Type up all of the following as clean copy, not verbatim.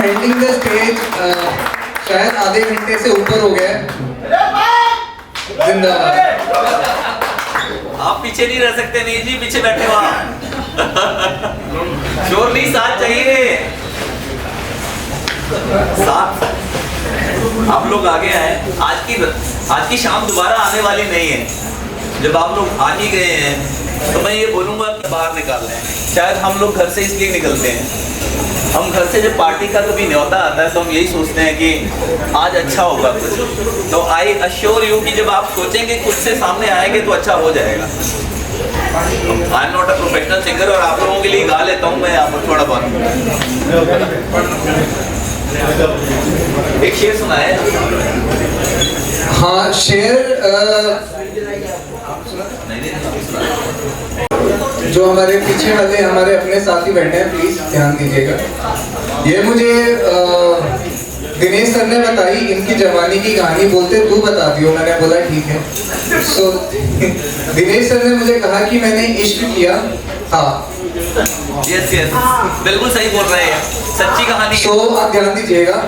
Handling the stage शायद आधे घंटे से ऊपर हो गया है। जिंदाबाद। आप पीछे नहीं रह सकते, नहीं जी पीछे बैठे हो आप। शोर नहीं, साथ चाहिए, साथ। आप लोग आगे आए। आज की शाम दोबारा आने वाली नहीं है। जब आप लोग आ ही गए हैं तो मैं ये बोलूँगा कि बाहर निकाल लें। शायद हम लोग घर से इसलिए निकलते हैं, हम घर से जब पार्टी का कभी न्योता आता है तो हम यही सोचते हैं कि आज अच्छा होगा कुछ। तो आई अश्योर यू कि जब आप सोचेंगे कुछ से सामने आएंगे तो अच्छा हो जाएगा। I am not a professional singer और आप लोगों के लिए गा लेता हूँ मैं यहाँ पर थोड़ा बहुत। एक शेर सुनाए। हाँ शेर जो हमारे पीछे वाले हमारे अपने साथी बैठे हैं, प्लीज ध्यान दीजिएगा। ये मुझे दिनेश सर ने बताई, इनकी जवानी की कहानी, बोलते तू बता दियो। मैंने बोला ठीक है। सो दिनेश सर ने मुझे कहा कि मैंने इश्क किया था। यस यस, बिल्कुल सही बोल रहे हैं, सच्ची कहानी। सो आप ध्यान दीजिएगा,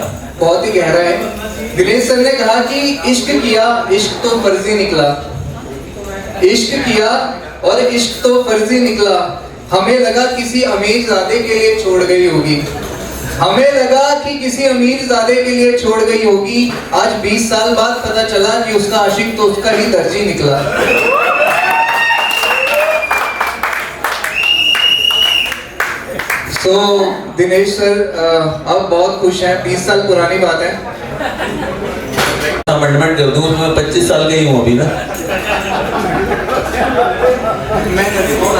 बहुत ही गहरा है। दिनेश सर ने कहा कि इश्क किया, इश्क तो फर्जी निकला। इश्क किया और इश्क तो फर्जी निकला। हमें लगा किसी अमीरजादे के लिए छोड़ गई होगी। हमें लगा कि किसी अमीरजादे के लिए छोड़ गई होगी। आज 20 साल बाद पता चला कि उसका आशिक तो उसका ही दर्जी निकला। सो दिनेश सर अब बहुत खुश हैं। 20 साल पुरानी बात है। अमेंडमेंट कर दूं, उसमें 25 साल का ही हूँ अभी ना।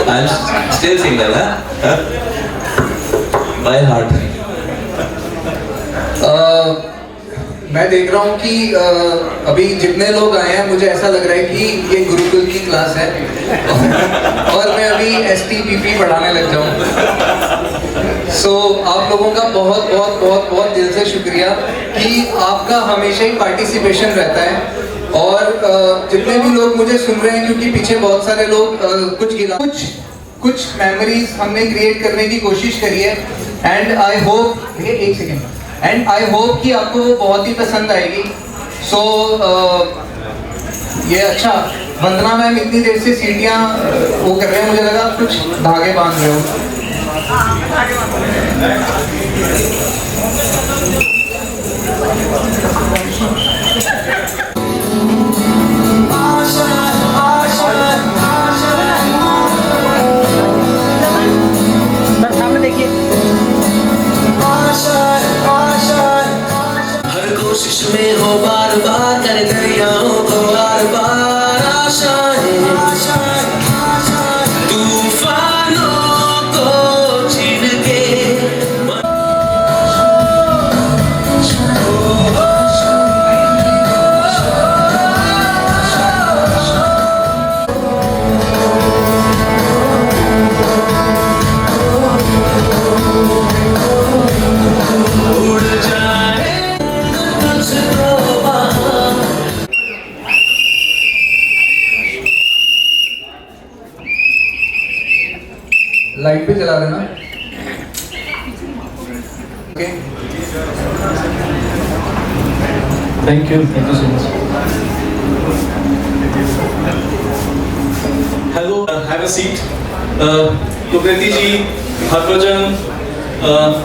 आई एम स्टिल सिंगल है बाय हार्ट। मैं देख रहा हूँ कि अभी जितने लोग आए हैं मुझे ऐसा लग रहा है कि ये गुरुकुल की क्लास है और मैं अभी STPP पढ़ाने लग जाऊँ। सो आप लोगों का बहुत बहुत बहुत बहुत दिल से शुक्रिया कि आपका हमेशा ही पार्टिसिपेशन रहता है। और जितने भी लोग मुझे सुन रहे हैं, क्योंकि पीछे बहुत सारे लोग कुछ मेमोरीज हमने क्रिएट करने की कोशिश करी है। एंड आई होप कि आपको वो बहुत ही पसंद आएगी। सो ये अच्छा, वंदना मैम इतनी देर से सीटियाँ वो कर रहे हैं, मुझे लगा आप कुछ धागे बांध रहे हो। हर कोशिश में हो बार बार कर दरियाओं को बार बार आशाएं तूफानों को छीन के उड़ जाए तुझको वहाँ। लाइट भी जला देना। Okay, Thank you so much. Hello, have a seat. Kukriti ji, Harbhajan,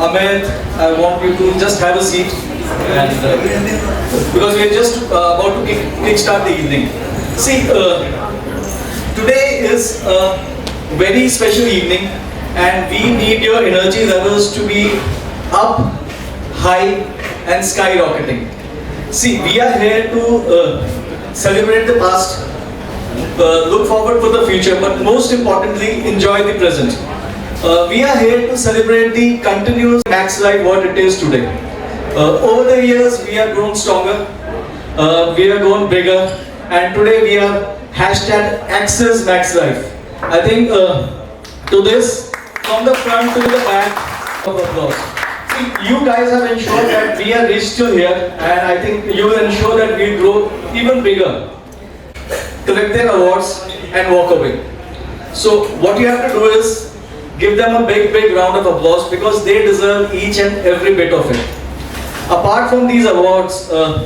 Amit, I want you to just have a seat, and because we are just about to kickstart the evening. See, today is a very special evening, and we need your energy levels to be up, high, and skyrocketing. See, we are here to celebrate the past, look forward for the future, but most importantly, enjoy the present. We are here to celebrate the continuous Max Life what it is today. Over the years, we have grown stronger, we have grown bigger, and today we are #Access Max Life. I think to this, from the front to the back, of applause. You guys have ensured that we are reached till here, and I think you will ensure that we grow even bigger. Collect their awards and walk away. So what you have to do is give them a big round of applause, because they deserve each and every bit of it. Apart from these awards,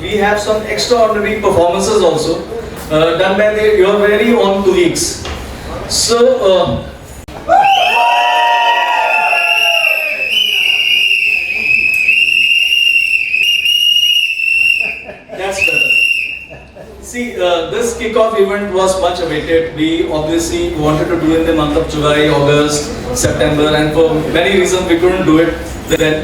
we have some extraordinary performances also done by your very own colleagues. So that's better. See, this kickoff event was much awaited. We obviously wanted to do in the month of July, August, September, and for many reasons we couldn't do it then.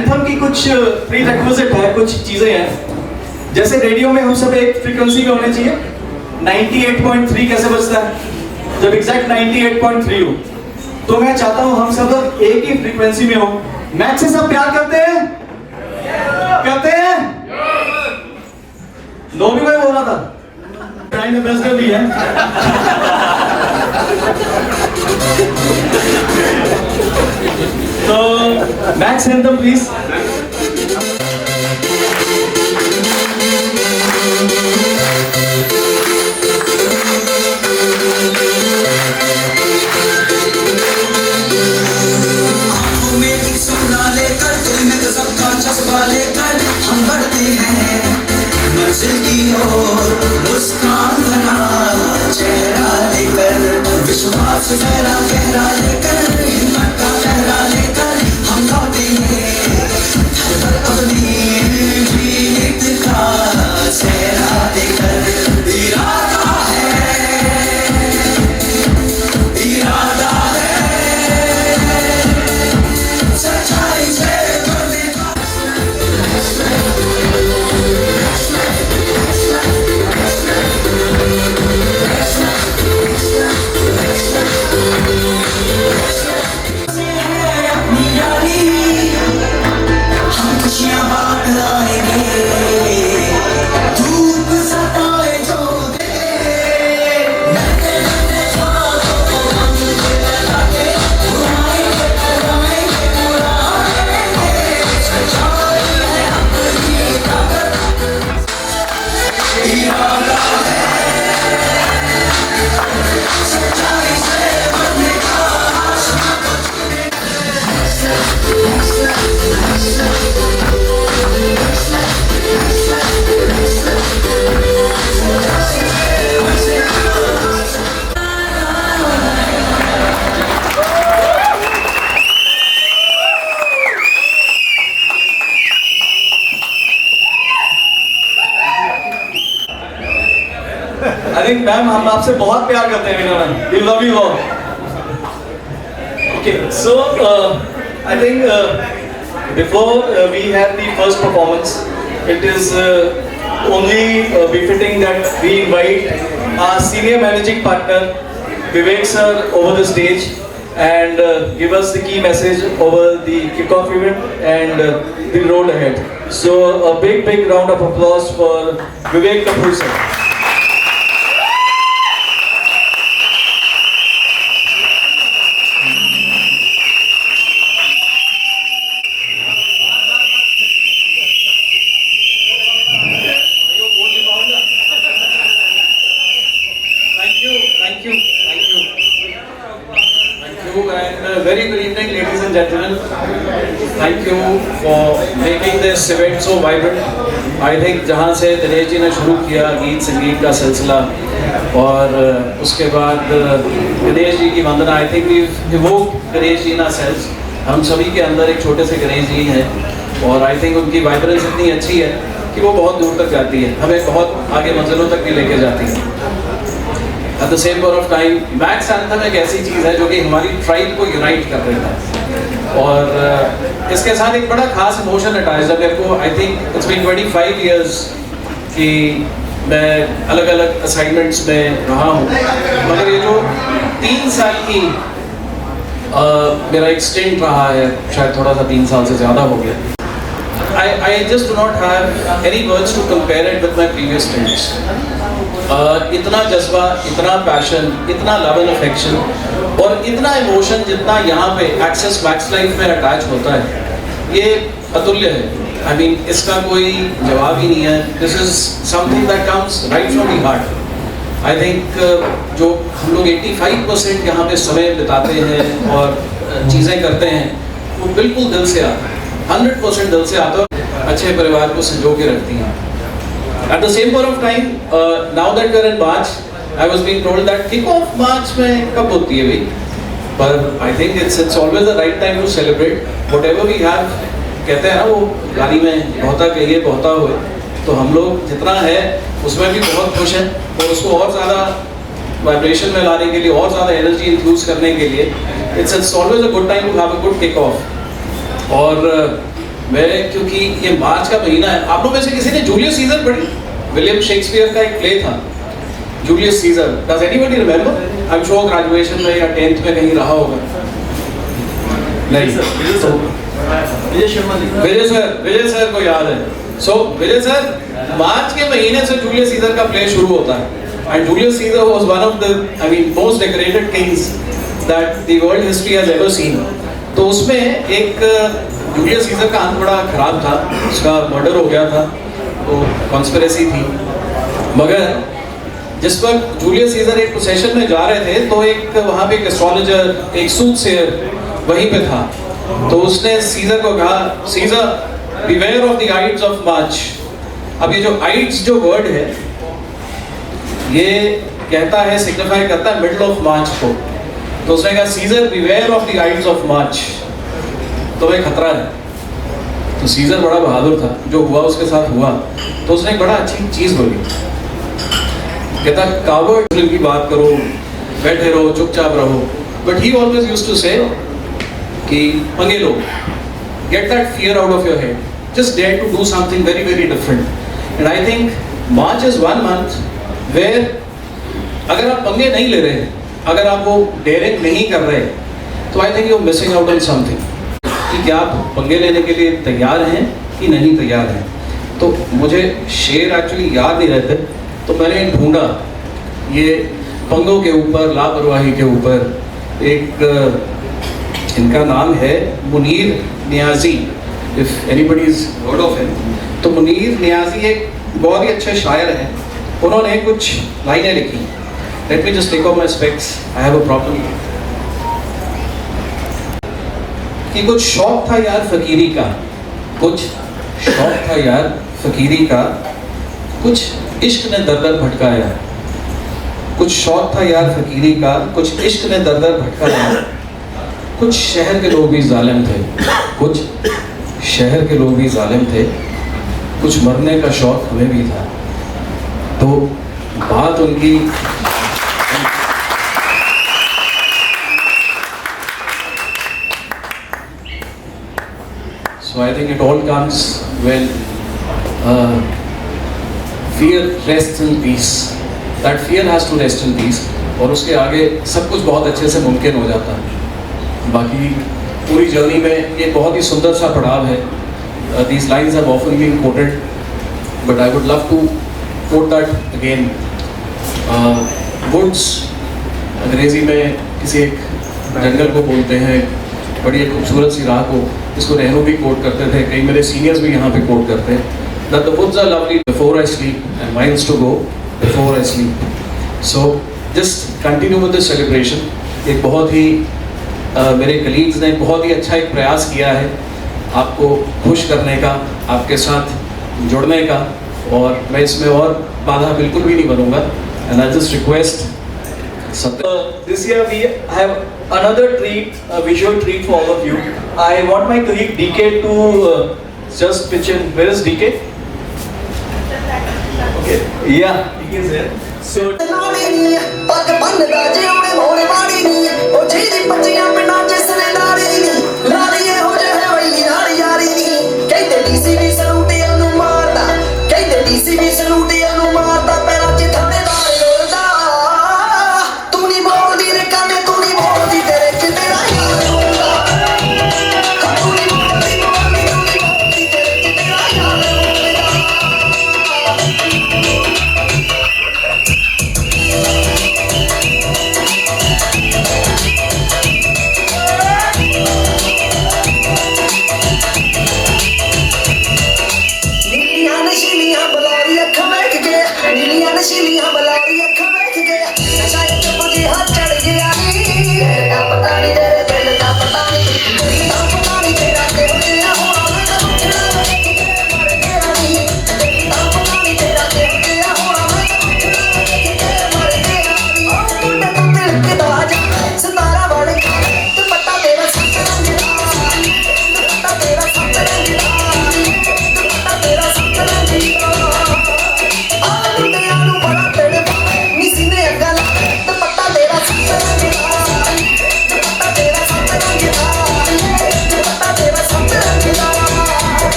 Anthem की कुछ pre requisite है, कुछ चीजें हैं। जैसे radio में हम सब एक फ्रीक्वेंसी में होने चाहिए। 98.3 कैसे बजता है? जब एग्जैक्ट 98.3 हो, तो मैं चाहता हूं हम सब लोग एक ही फ्रीक्वेंसी में हो। मैक्स से सब प्यार करते हैं? करते हैं? नो भी मैं बोल रहा था, प्राइम एम्बेसडर भी है। तो मैक्स एंथम प्लीज। चस्पा लेकर हम बढ़ते हैं मंजिल की ओर, मुस्कान बना चेहरा लेकर, विश्वास गहरा गहरा लेकर, हिम्मत का चेहरा लेकर हम लौटे हैं अपनी जीत का चेहरा लेकर। इरादा है सच्चाई से I think मैम हम आपसे बहुत प्यार करते हैं ma'am, we love you all. Okay, so I think before we have the first performance, it is only befitting that we invite our senior managing partner Vivek sir over the stage and give us the key message over the kickoff event and the road ahead. So a big round of applause for Vivek Kapoor sir. And very good evening, ladies and gentlemen. Thank you for making this event so vibrant. I think जहाँ से दिनेश जी ने शुरू किया गीत संगीत का सिलसिला और उसके बाद गणेश जी की वंदना, I think we've evoked Ganesh ji in ourselves. हम सभी के अंदर एक छोटे से गणेश जी हैं और I think उनकी वाइब्रेंस इतनी अच्छी है कि वो बहुत दूर तक जाती है, हमें बहुत आगे मंजिलों तक भी लेके जाती है। At the same point of time, max anthem एक ऐसी चीज़ है जो कि हमारी ट्राइब को यूनाइट कर देता है और इसके साथ एक बड़ा खास इमोशन अटैच है मेरे को। I think it's been 25 years कि मैं अलग अलग असाइनमेंट्स में रहा हूँ, मगर ये जो 3 साल की मेरा एक स्टेंट रहा है, शायद थोड़ा सा 3 साल से ज़्यादा हो गया। I just do not have any words to compare it with my previous stints. इतना जज्बा, इतना पैशन, इतना लव एंड अफेक्शन और इतना इमोशन जितना यहाँ पे एक्सेस मैक्स लाइफ में अटैच होता है, ये अतुल्य है। आई मीन इसका कोई जवाब ही नहीं है। This is something that comes right from the heart. I think जो हम लोग 85% यहाँ पे समय बिताते हैं और चीज़ें करते हैं वो बिल्कुल दिल से आता है, 100% दिल से आता है, अच्छे परिवार को संजो के रखती हैं। At the same point of time, now that we're in March, I was being told that kick-off March में कब होती है भाई? पर I think it's always the right time to celebrate whatever we have. कहते हैं ना वो गाड़ी में बहुता कहिए बहुता हुए, तो हम लोग जितना है उसमें भी बहुत खुश हैं और उसको और ज़्यादा वाइब्रेशन में लाने के लिए, और ज़्यादा एनर्जी इन्फ्यूज़ करने के लिए it's always a good time to have a good kick-off. और मैं, क्योंकि ये मार्च का महीना है, आप लोग में से किसी ने जूलियस सीजर पढ़ी? विलियम शेक्सपियर का एक प्ले था Julius Caesar. Does anybody remember? I am sure graduation में या 10th में कहीं रहा होगा। नहीं, विजय सर को याद है। सो विजय सर, मार्च के महीने से जूलियस सीजर का प्ले शुरू होता है। And Julius Caesar was one of the, I mean, most decorated Kings that the world history has ever seen. तो उसमें एक जूलियस सीजर का अंत बड़ा खराब था, उसका मर्डर हो गया था, तो कॉन्स्पिरेसी थी। मगर जिस वक्त जूलियस सीजर एक प्रोसेशन में जा रहे थे तो एक वहाँ पे एक एस्ट्रोलॉजर, एक सूटसेयर वहीं पे था। तो उसने सीजर को कहा, Caesar beware of the ides of March. अब ये जो आइड्स जो वर्ड है, ये कहता है, सिग्निफाई करता है मिडल ऑफ मार्च को। तो उसने कहा, Caesar beware of the ides of March, तो एक खतरा है। तो सीजर बड़ा बहादुर था, जो हुआ उसके साथ हुआ। तो उसने एक बड़ा अच्छी चीज बोली, कहता कावर्ड की बात करो, बैठे रहो, चुपचाप रहो। But he always used to say कि पंगे लो, get that fear out of your head, just dare to do something very very different. And I think March is one month where अगर आप पंगे नहीं ले रहे, अगर आप वो डेयरिंग नहीं कर रहे, तो I think you are missing out on something. कि क्या आप पंगे लेने के लिए तैयार हैं कि नहीं तैयार हैं। तो मुझे शेर एक्चुअली याद नहीं रहते, तो मैंने ढूंढा ये पंगों के ऊपर, लापरवाही के ऊपर। एक इनका नाम है Munir Niazi, if anybody is heard of him. तो मुनीर नियाजी एक बहुत ही अच्छे शायर हैं। उन्होंने कुछ लाइनें लिखी। Let me just take off my specs, I have a problem. कि कुछ शौक था यार फकीरी का, कुछ शौक था यार फकीरी का, कुछ इश्क ने दर दर भटकाया। कुछ शौक था यार फकीरी का, कुछ इश्क ने दर दर भटकाया। कुछ शहर के लोग भी जालिम थे, कुछ शहर के लोग भी जालिम थे, कुछ मरने का शौक हमें भी था। तो बात उनकी So I think it all comes when fear rests in peace. That fear has to rest in peace. और उसके आगे सब कुछ बहुत अच्छे से मुमकिन हो जाता है। बाकी पूरी जर्नी में ये बहुत ही सुंदर सा पड़ाव है। These lines have often been quoted, but I would love to quote that again. Woods अंग्रेजी में किसी एक जंगल को बोलते हैं, बड़ी एक खूबसूरत सी राह को। इसको नेहरू भी कोट करते थे, कई मेरे सीनियर्स भी यहाँ पे कोट करते हैं। That the woods are lovely before I sleep and mine's to go before I sleep. So just continue with this celebration. एक बहुत ही मेरे कलीग्स ने बहुत ही अच्छा एक प्रयास किया है आपको खुश करने का, आपके साथ जुड़ने का, और मैं इसमें और बाधा बिल्कुल भी नहीं बनूंगा। And I just request this year we have another treat, a visual treat for all of you. I want my colleague DK to just pitch in. Where is DK? Okay. Yeah, DK is here. So ਪੱਗ ਬੰਨਦਾ ਜਿਉਣੇ ਮੋੜੇ ਮਾੜੀ ਨੀ, ਉਹ ਜਿਹਦੀ ਬੱਚੀਆਂ ਪਿੰਡਾਂ ਚ ਸਰਦਾਰੀ ਨੀ, ਲਾੜੀਏ ਹੋ ਜਾਏ ਵਈ ਨਾਲ ਯਾਰੀ ਨੀ। ਕਹਿੰਦੇ ਡੀਸੀ ਵੀ ਸਲੂਟੀਆਂ ਨੂੰ ਮਾਰਦਾ, ਕਹਿੰਦੇ ਡੀਸੀ ਵੀ ਸਲੂਟੀਆਂ ਨੂੰ ਮਾਰਦਾ, ਪਹਿਲਾਂ ਚ ਥਾਣੇਦਾਰ ਰੋਲਦਾ। ਤੂੰ ਨਹੀਂ ਬੋਲਦੀ ਰੇ ਕਾਨੇ, ਤੂੰ ਨਹੀਂ ਬੋਲਦੀ, ਤੇਰੇ ਚ ਤੇਰਾ ਯਾਰ ਰੋਲਦਾ। ਤੂੰ ਨਹੀਂ ਬੋਲਦੀ, ਤੂੰ ਨਹੀਂ ਬੋਲਦੀ, ਤੇਰੇ ਚ ਤੇਰਾ ਯਾਰ ਰੋਲਦਾ।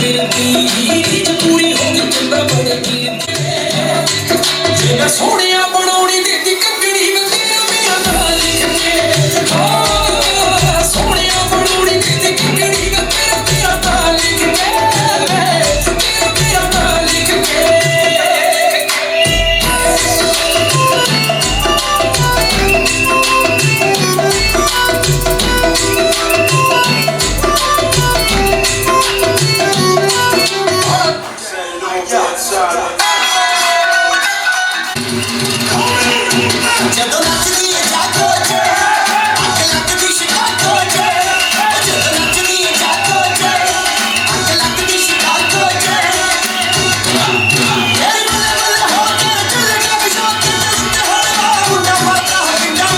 रीच पूरी होगी चंदा बनगी जेना सोहणिया बनौणी देती कंगड़ी में तेरा मेरा नाम लिख के सोहणिया बनौणी देती कंगड़ी में तेरा मेरा नाम लिख के तेरा मेरा नाम लिख के ਜਦੋਂ ਨੱਚਦੀ ਏ ਜਾਗੋ ਜੇ ਅੱਗ ਲੱਗਦੀ ਸ਼ਿਕਾਗੋ ਜੇ ਜਦੋਂ ਨੱਚਦੀ ਏ ਜਾਗੋ ਜੇ ਅੱਗ ਲੱਗਦੀ ਸ਼ਿਕਾਗੋ ਜੇ ਯਾਰ ਬੱਲੇ ਬੱਲੇ ਹੋ ਕੇ ਚੱਲੇਗਾ ਪਿਛੋਂ ਤੇ ਹੋਣਾ ਮੁੰਡਾ ਮਰਦਾ ਹੈ ਪਿੰਡਾਂ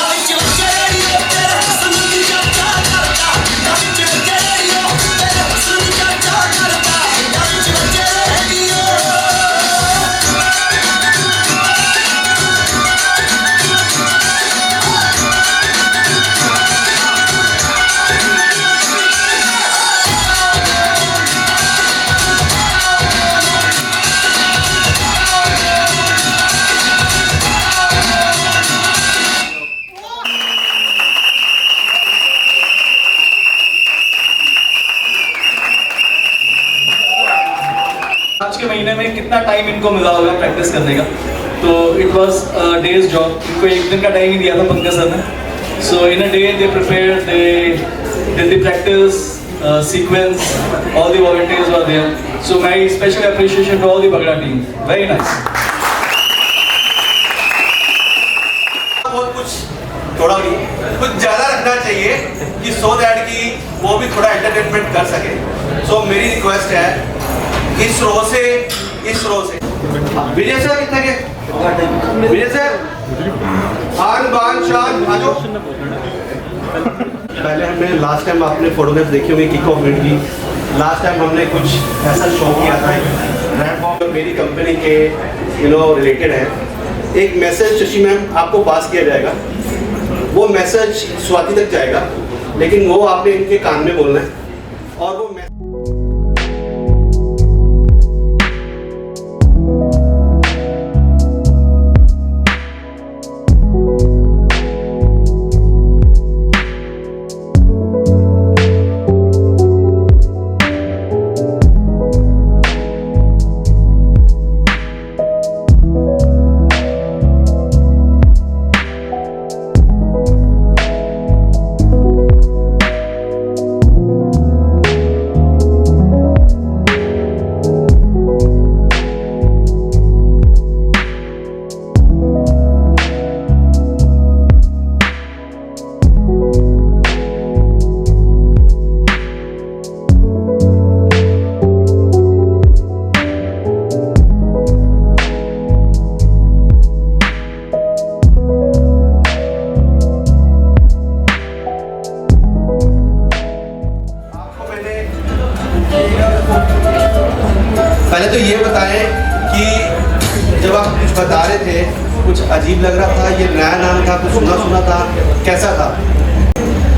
ਵਿੱਚ ਬੱਚੇ ਰੇਡੀਓ ਤੇਰਾ ਹਸਨ ਦੀ ਚਾਚਾ ਕਰਦਾ ਪਿੰਡਾਂ ਵਿੱਚ ਬੱਚੇ ਰੇਡੀਓ ਤੇਰਾ ਹਸਨ ਦੀ ਚਾਚਾ ਕਰਦਾ ਪਿੰਡਾਂ ਵਿੱਚ ਬੱਚੇ ਰੇਡੀਓ आज के महीने में कितना टाइम इनको मिला होगा प्रैक्टिस करने का, तो इट वाज डेज जॉब. इनको एक दिन का टाइम ही दिया था पंकज सर ने. So in a day they prepare, they did the practice sequence, all the volunteers were there. So my special appreciation to all the Bagda team. Very nice. बहुत कुछ थोड़ा भी कुछ ज़्यादा रखना चाहिए कि सो दैट कि वो भी थोड़ा एंटरटेनमेंट कर सके. सो मेरी रिक्वेस्ट है इस रो से विजय सर कितने के विजय सर आन बान शान आ जाओ. पहले हमने लास्ट टाइम आपने फोटोग्राफ देखी होंगी किक ऑफ मीट की. लास्ट टाइम हमने कुछ ऐसा शो किया था रैप मेरी कंपनी के रिलेटेड है. एक मैसेज शशि मैम आपको पास किया जाएगा. वो मैसेज स्वाति तक जाएगा, लेकिन वो आपने इनके कान में बोलना है. और वो पहले तो ये बताएं कि जब आप कुछ बता रहे थे कुछ अजीब लग रहा था, ये नया नाम था, कुछ सुना सुना था, कैसा था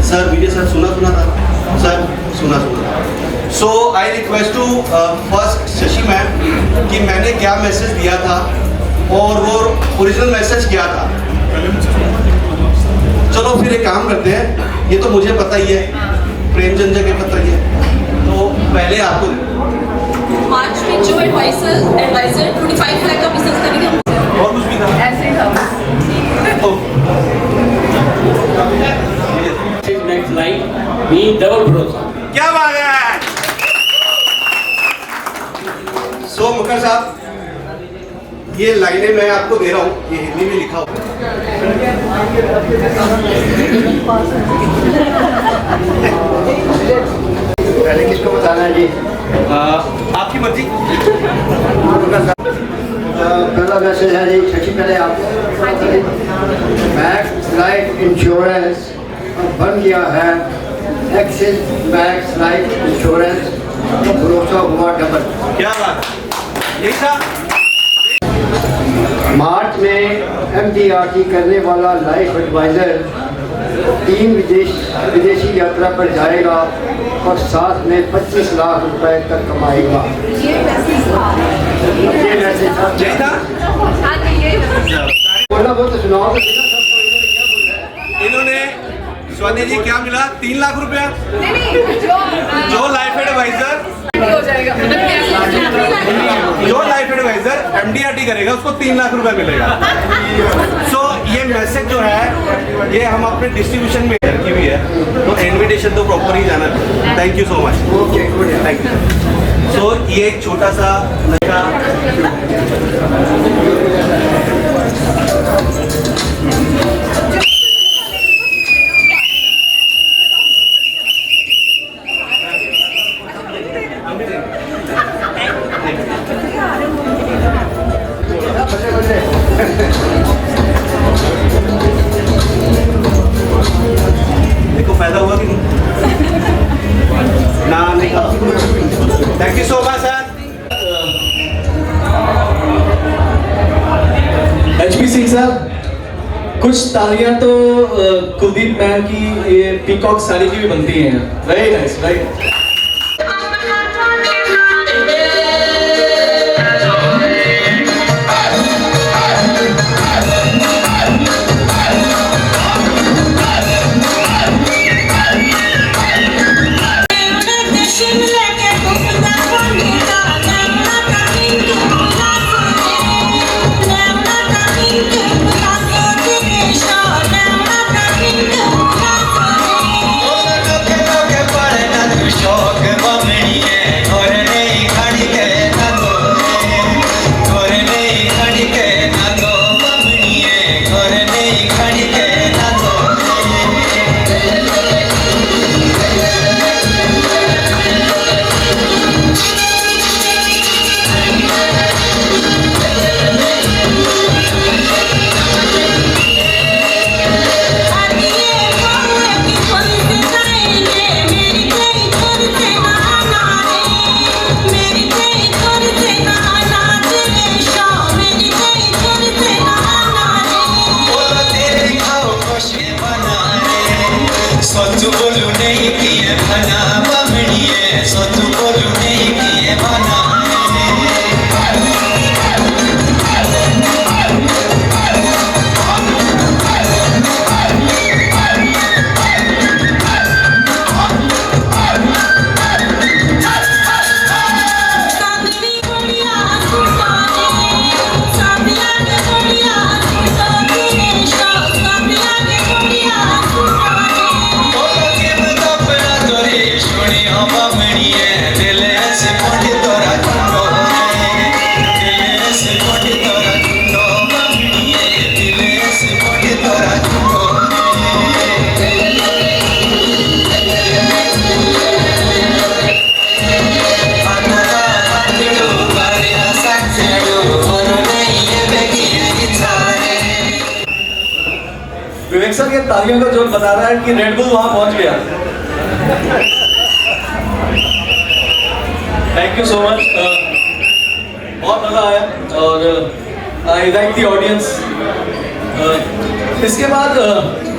सर? विजय सर सुना सुना था सर, सुना सुना. So I request to first Shashi ma'am कि मैंने क्या मैसेज दिया था और वो ओरिजिनल मैसेज क्या था. चलो फिर एक काम करते हैं, ये तो मुझे पता ही है, प्रेमचंद जी के पता ही है, तो पहले आपको मार्च में जो एडवाइजर 25 लाख का बिजनेस करेंगे. और कुछ भी था ऐसे ही था. नेक्स्ट लाइन बी डबल भरोसा. क्या बात है. सो मुखर साहब, ये लाइनें मैं आपको दे रहा हूँ, ये हिंदी में लिखा हुआ. पहले किसको बताना है जी? आपकी मर्जी. पहला मैसेज है जी शशि, पहले आप मैक्स लाइफ इंश्योरेंस बन गया है एक्सिस मैक्स लाइफ इंश्योरेंस, तो भरोसा हुआ डबल. क्या बात. यही था. मार्च में MDRT करने वाला लाइफ एडवाइजर 3 विदेशी यात्रा पर जाएगा और साथ में 25 लाख रुपए तक कमाएगा। ये मैसेज था। ये मैसेज था। हाँ जी, ये बोलना बहुत तो सुनाओ तो सही ना सबको, इन्होंने क्या बोला है? इन्होंने स्वाति जी क्या मिला? 3 लाख रुपया नहीं जो लाइफ एडवाइजर हो जाएगा। जो लाइफ एडवाइजर MDRT करेगा उसको 3 लाख रुपए मिलेगा। सो ये मैसेज जो है ये हम अपने डिस्ट्रीब्यूशन में की भी है, तो इनविटेशन तो प्रॉपर ही जाना। Thank you so much. Okay good. Thank you. So ये एक छोटा सा नया देखो फायदा हुआ कि नहीं? नाम लिखा। Thank you so much sir. HP Singh साहब, कुछ तालियां तो कुलदीप मैम की ये पीकॉक साड़ी की भी बनती हैं। Very nice, right? Vivek sir, ये तालियों का जोर बता रहा है कि रेड बुल वहां पहुंच गया। थैंक यू सो मच, बहुत मजा आया और आई लाइक द ऑडियंस। इसके बाद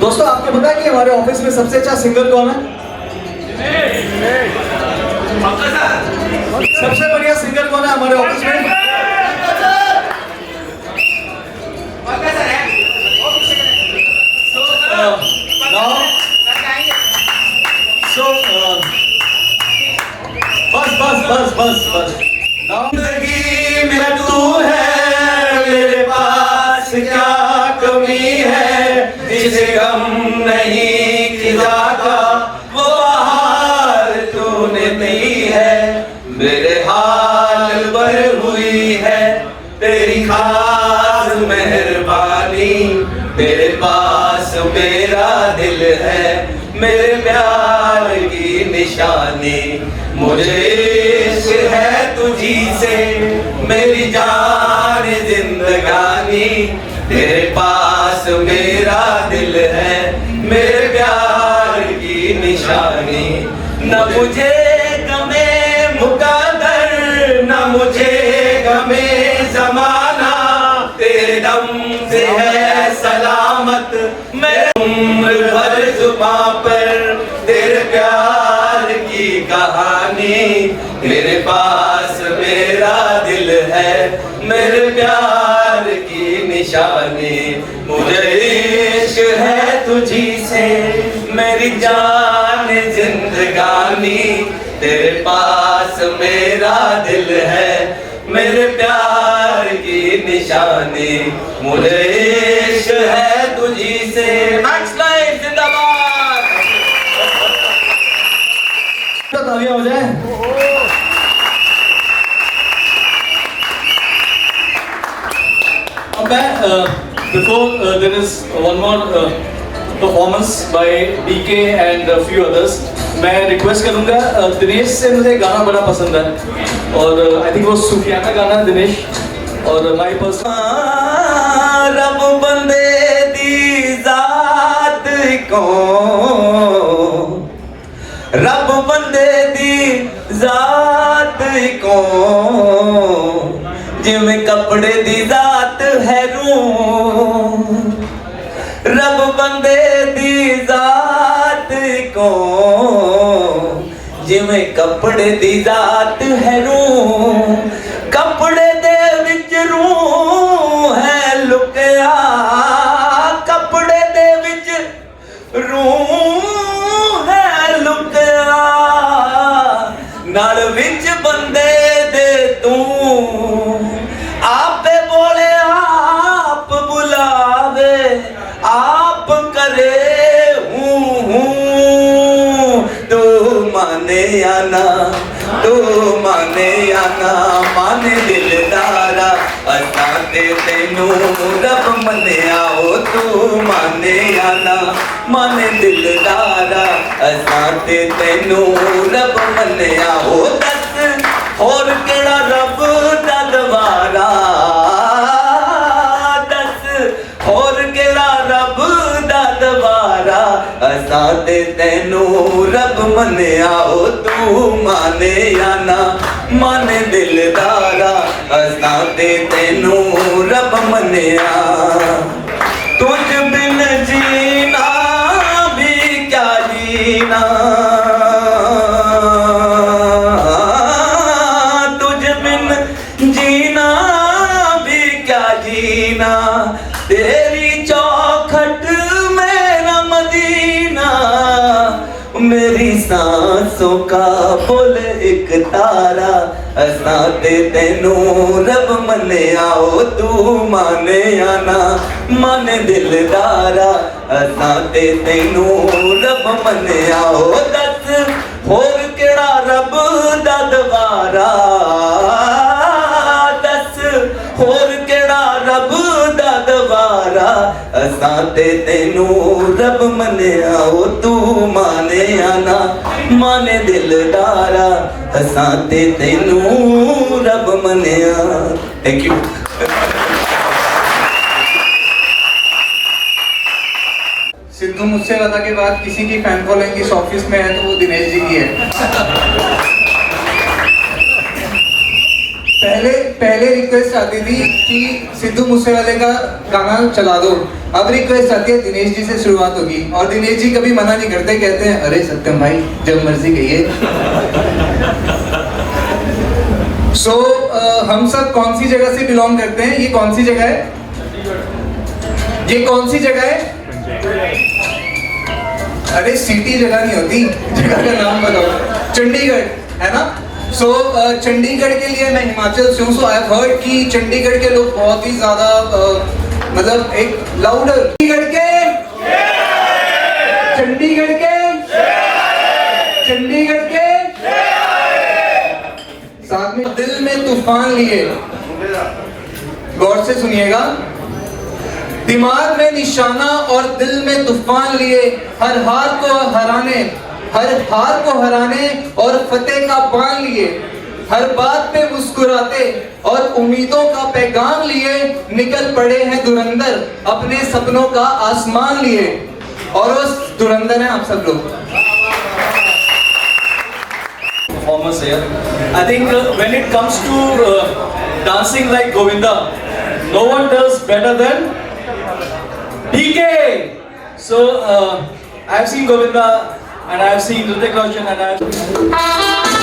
दोस्तों, आपको पता है कि हमारे ऑफिस में सबसे अच्छा सिंगर कौन है? सबसे बढ़िया सिंगर कौन है हमारे ऑफिस में? बस जिंदगी में तू है, मेरे पास क्या कमी है? जिसे गम नहीं खिदा का वो बहार तूने दी है। मेरे हाल पर हुई है तेरी खास मेहरबानी, तेरे पास मेरा दिल है, मेरे प्यार की निशानी। मुझे इश्क है तुझी से मेरी जान जिंदगानी, तेरे पास मेरा दिल है, मेरे प्यार की निशानी। न मुझे गमे मुकद्दर, न मुझे गमे ज़माना, तेरे दम से है सलामत मैं उम्र भर तेरे पास मेरा दिल है, मेरे प्यार की निशानी, मुझे इश्क है तुझी से, मेरी जान जिंदगानी, तेरे पास मेरा दिल है, मेरे प्यार की निशानी, मुझे इश्क है तुझी से। मैक्स लाइफ जिंदाबाद। तालियां हो जाए। अब मैं before there is one more performance by DK and a few others, मैं रिक्वेस्ट करूंगा दिनेश से, मुझे गाना बड़ा पसंद है और आई थिंक वो सूफियाना गाना है दिनेश, और माय पर्सन रब बंदे दी जात को, रब बंदे दी जात को, जिमें कपड़े दी जात है रूं, रब बंदे दी जात को, जिमें कपड़े दी जात है रूं, कपड़े दे विच रूं है लुकिया, कपड़े दे विच रूं है लुकिया, नाल विच बंदे दे तू, आपे बोले आप बुलावे, आप करे हूँ, तू माने या ना, तू माने या ना माने दिलदारा, असां ते तैनू रब मन्निया, ओ तू माने या ना माने दिलदारा, असां ते तैनू रब मन्निया, ओ दस होर केड़ा रब दा दवारा, दस होर केड़ा रब दा दवारा, असां ते तैनू रब मन्निया, ओ तू माने या ना माने दिलदारा, असां ते तैनू रब मन्निया, तुझ बिन जीना भी क्या जीना, तुझ बिन जीना भी क्या जीना, तेरी चौखट मेरा मदीना, मेरी सांसों का बोल एक तारा, असां ते तैनू रब मन्निया, ओ तू माने या ना माने दिलदारा, असां ते तैनू रब मन्निया, ओ दस होर केड़ा रब दा दवारा, दस होर केड़ा रब दा दवारा, असां ते तैनू रब मन्निया, ओ तू माने या ना माने दिलदारा, असां ते तैनू रब मन्निया। Thank you. सिद्धू मूसेवाला के बाद किसी की फैन फॉलोइंग इस ऑफिस में है तो वो दिनेश जी की है। पहले रिक्वेस्ट आती थी कि सिद्धू मूसेवाले का गाना चला दो, अब रिक्वेस्ट आती है दिनेश जी से शुरुआत होगी, और दिनेश जी कभी मना नहीं करते, कहते हैं अरे सत्यम भाई जब मर्जी कहिए। हम सब कौन सी जगह से बिलोंग करते हैं? ये कौन सी जगह है? ये कौन सी जगह है? अरे सिटी जगह नहीं होती, जगह का नाम बताओ। चंडीगढ़ है ना? चंडीगढ़ के लिए मैं हिमाचल से हूँ, सो आई हैव हर्ड कि चंडीगढ़ के लोग बहुत ही ज्यादा मतलब एक लाउडर चंडीगढ़ के साथ में दिल में तूफान लिए, गौर से सुनिएगा, दिमाग में निशाना और दिल में तूफान लिए, हर हार को हराने और फतेह का बान लिए, हर बात पे मुस्कुराते और उम्मीदों का पैगाम लिए, निकल पड़े हैं धुरंधर अपने सपनों का आसमान लिए, और उस धुरंधर हैं आप सब लोग। Performance here. I think when it comes to dancing like Govinda, no one does better than DK. So I've seen Govinda and I have seen Hrithik Roshan and I have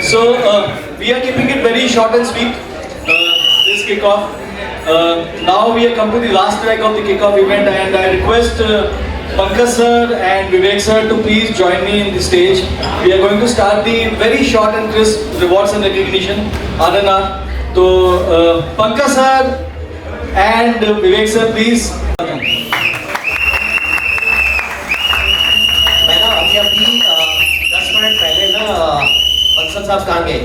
So we are keeping it very short and sweet, this kickoff. Now we have come to the last track of the kickoff event, and I request Pankaj sir and Vivek sir to please join me in the stage. We are going to start the very short and crisp rewards and recognition, RNR. So Pankaj sir and Vivek sir, please. मैं ना अभी 10 minute पहले ना बंसल साहब कहाँ गए,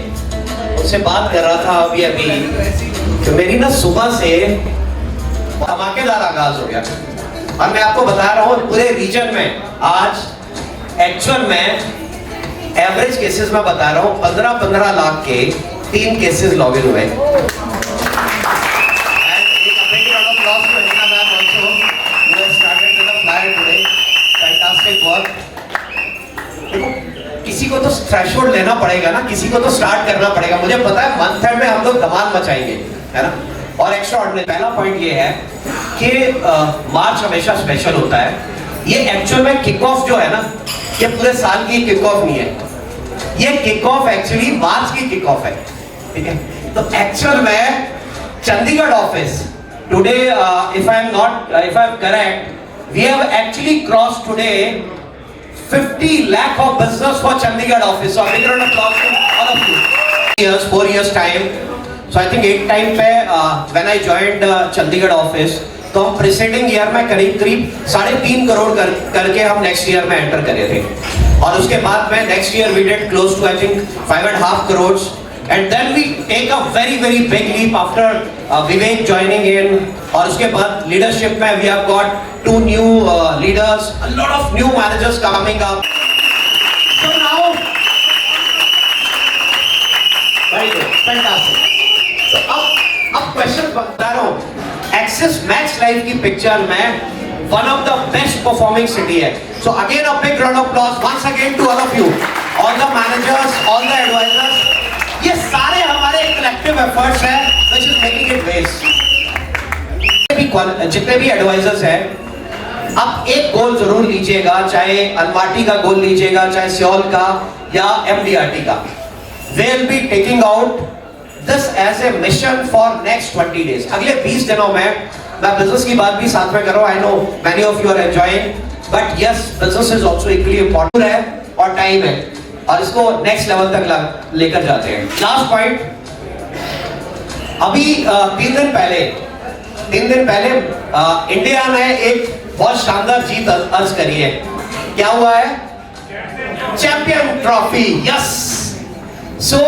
उनसे बात कर रहा था अभी तो मेरी ना सुबह से धमाकेदार आगाज हो गया। और मैं आपको बता रहा हूँ पूरे रीजन में आज एक्चुअल में एवरेज केसेस में बता रहा हूँ 15-15 लाख के 3 केसेस लॉग इन हुए। किसी को तो थ्रेशोल्ड लेना पड़ेगा ना, किसी को तो स्टार्ट करना पड़ेगा। मुझे पता है मंथ एंड में हम लोग धमाल मचाएंगे, है ना। और एक्स्ट्रा ऑर्डिनरी पहला पॉइंट ये है कि मार्च हमेशा स्पेशल होता है। ये एक्चुअल में किक ऑफ जो है ना, ये पूरे साल की किक ऑफ नहीं है, ये किक ऑफ एक्चुअली मार्च की किक ऑफ है, ठीक है। तो एक्चुअल में Chandigarh office today if I am correct, we have actually cross today 50 lakh of business for Chandigarh office. So a big round of applause to all of you. 4 years time. So I think 8 time पे when I joined Chandigarh office, तो हम preceding year में करीब 3.5 करोड़ करके हम next year में enter करे थे। और उसके बाद में next year we did close to I think 5.5 crores. And then we take a very big leap after Vivek joining in. और उसके बाद leadership में we have got 2 new leaders, a lot of new managers coming up. So now, very good, fantastic. So अब question बता रहा हूँ, Axis Max Life की picture में one of the best performing city है. So again a big round of applause once again to all of you, all the managers, all the advisors. ये सारे हमारे collective efforts हैं which is making it waste. जितने भी advisers हैं, अब एक गोल जरूर लीजिएगा, चाहे अलमाटी का गोल लीजिएगा, चाहे सियोल का या MDRT का. They'll be taking out this as a mission for next 20 days. अगले 20 दिनों में मैं बिजनेस की बात भी साथ में कर रहा हूँ. I know many of you are enjoying, but yes, business is also equally important है और टाइम है और इसको नेक्स्ट लेवल तक लेकर जाते हैं. लास्ट पॉइंट, अभी 3 दिन पहले इंडिया ने एक बहुत शानदार जीत अर्ज करी है. क्या हुआ है? Champion trophy. यस. सो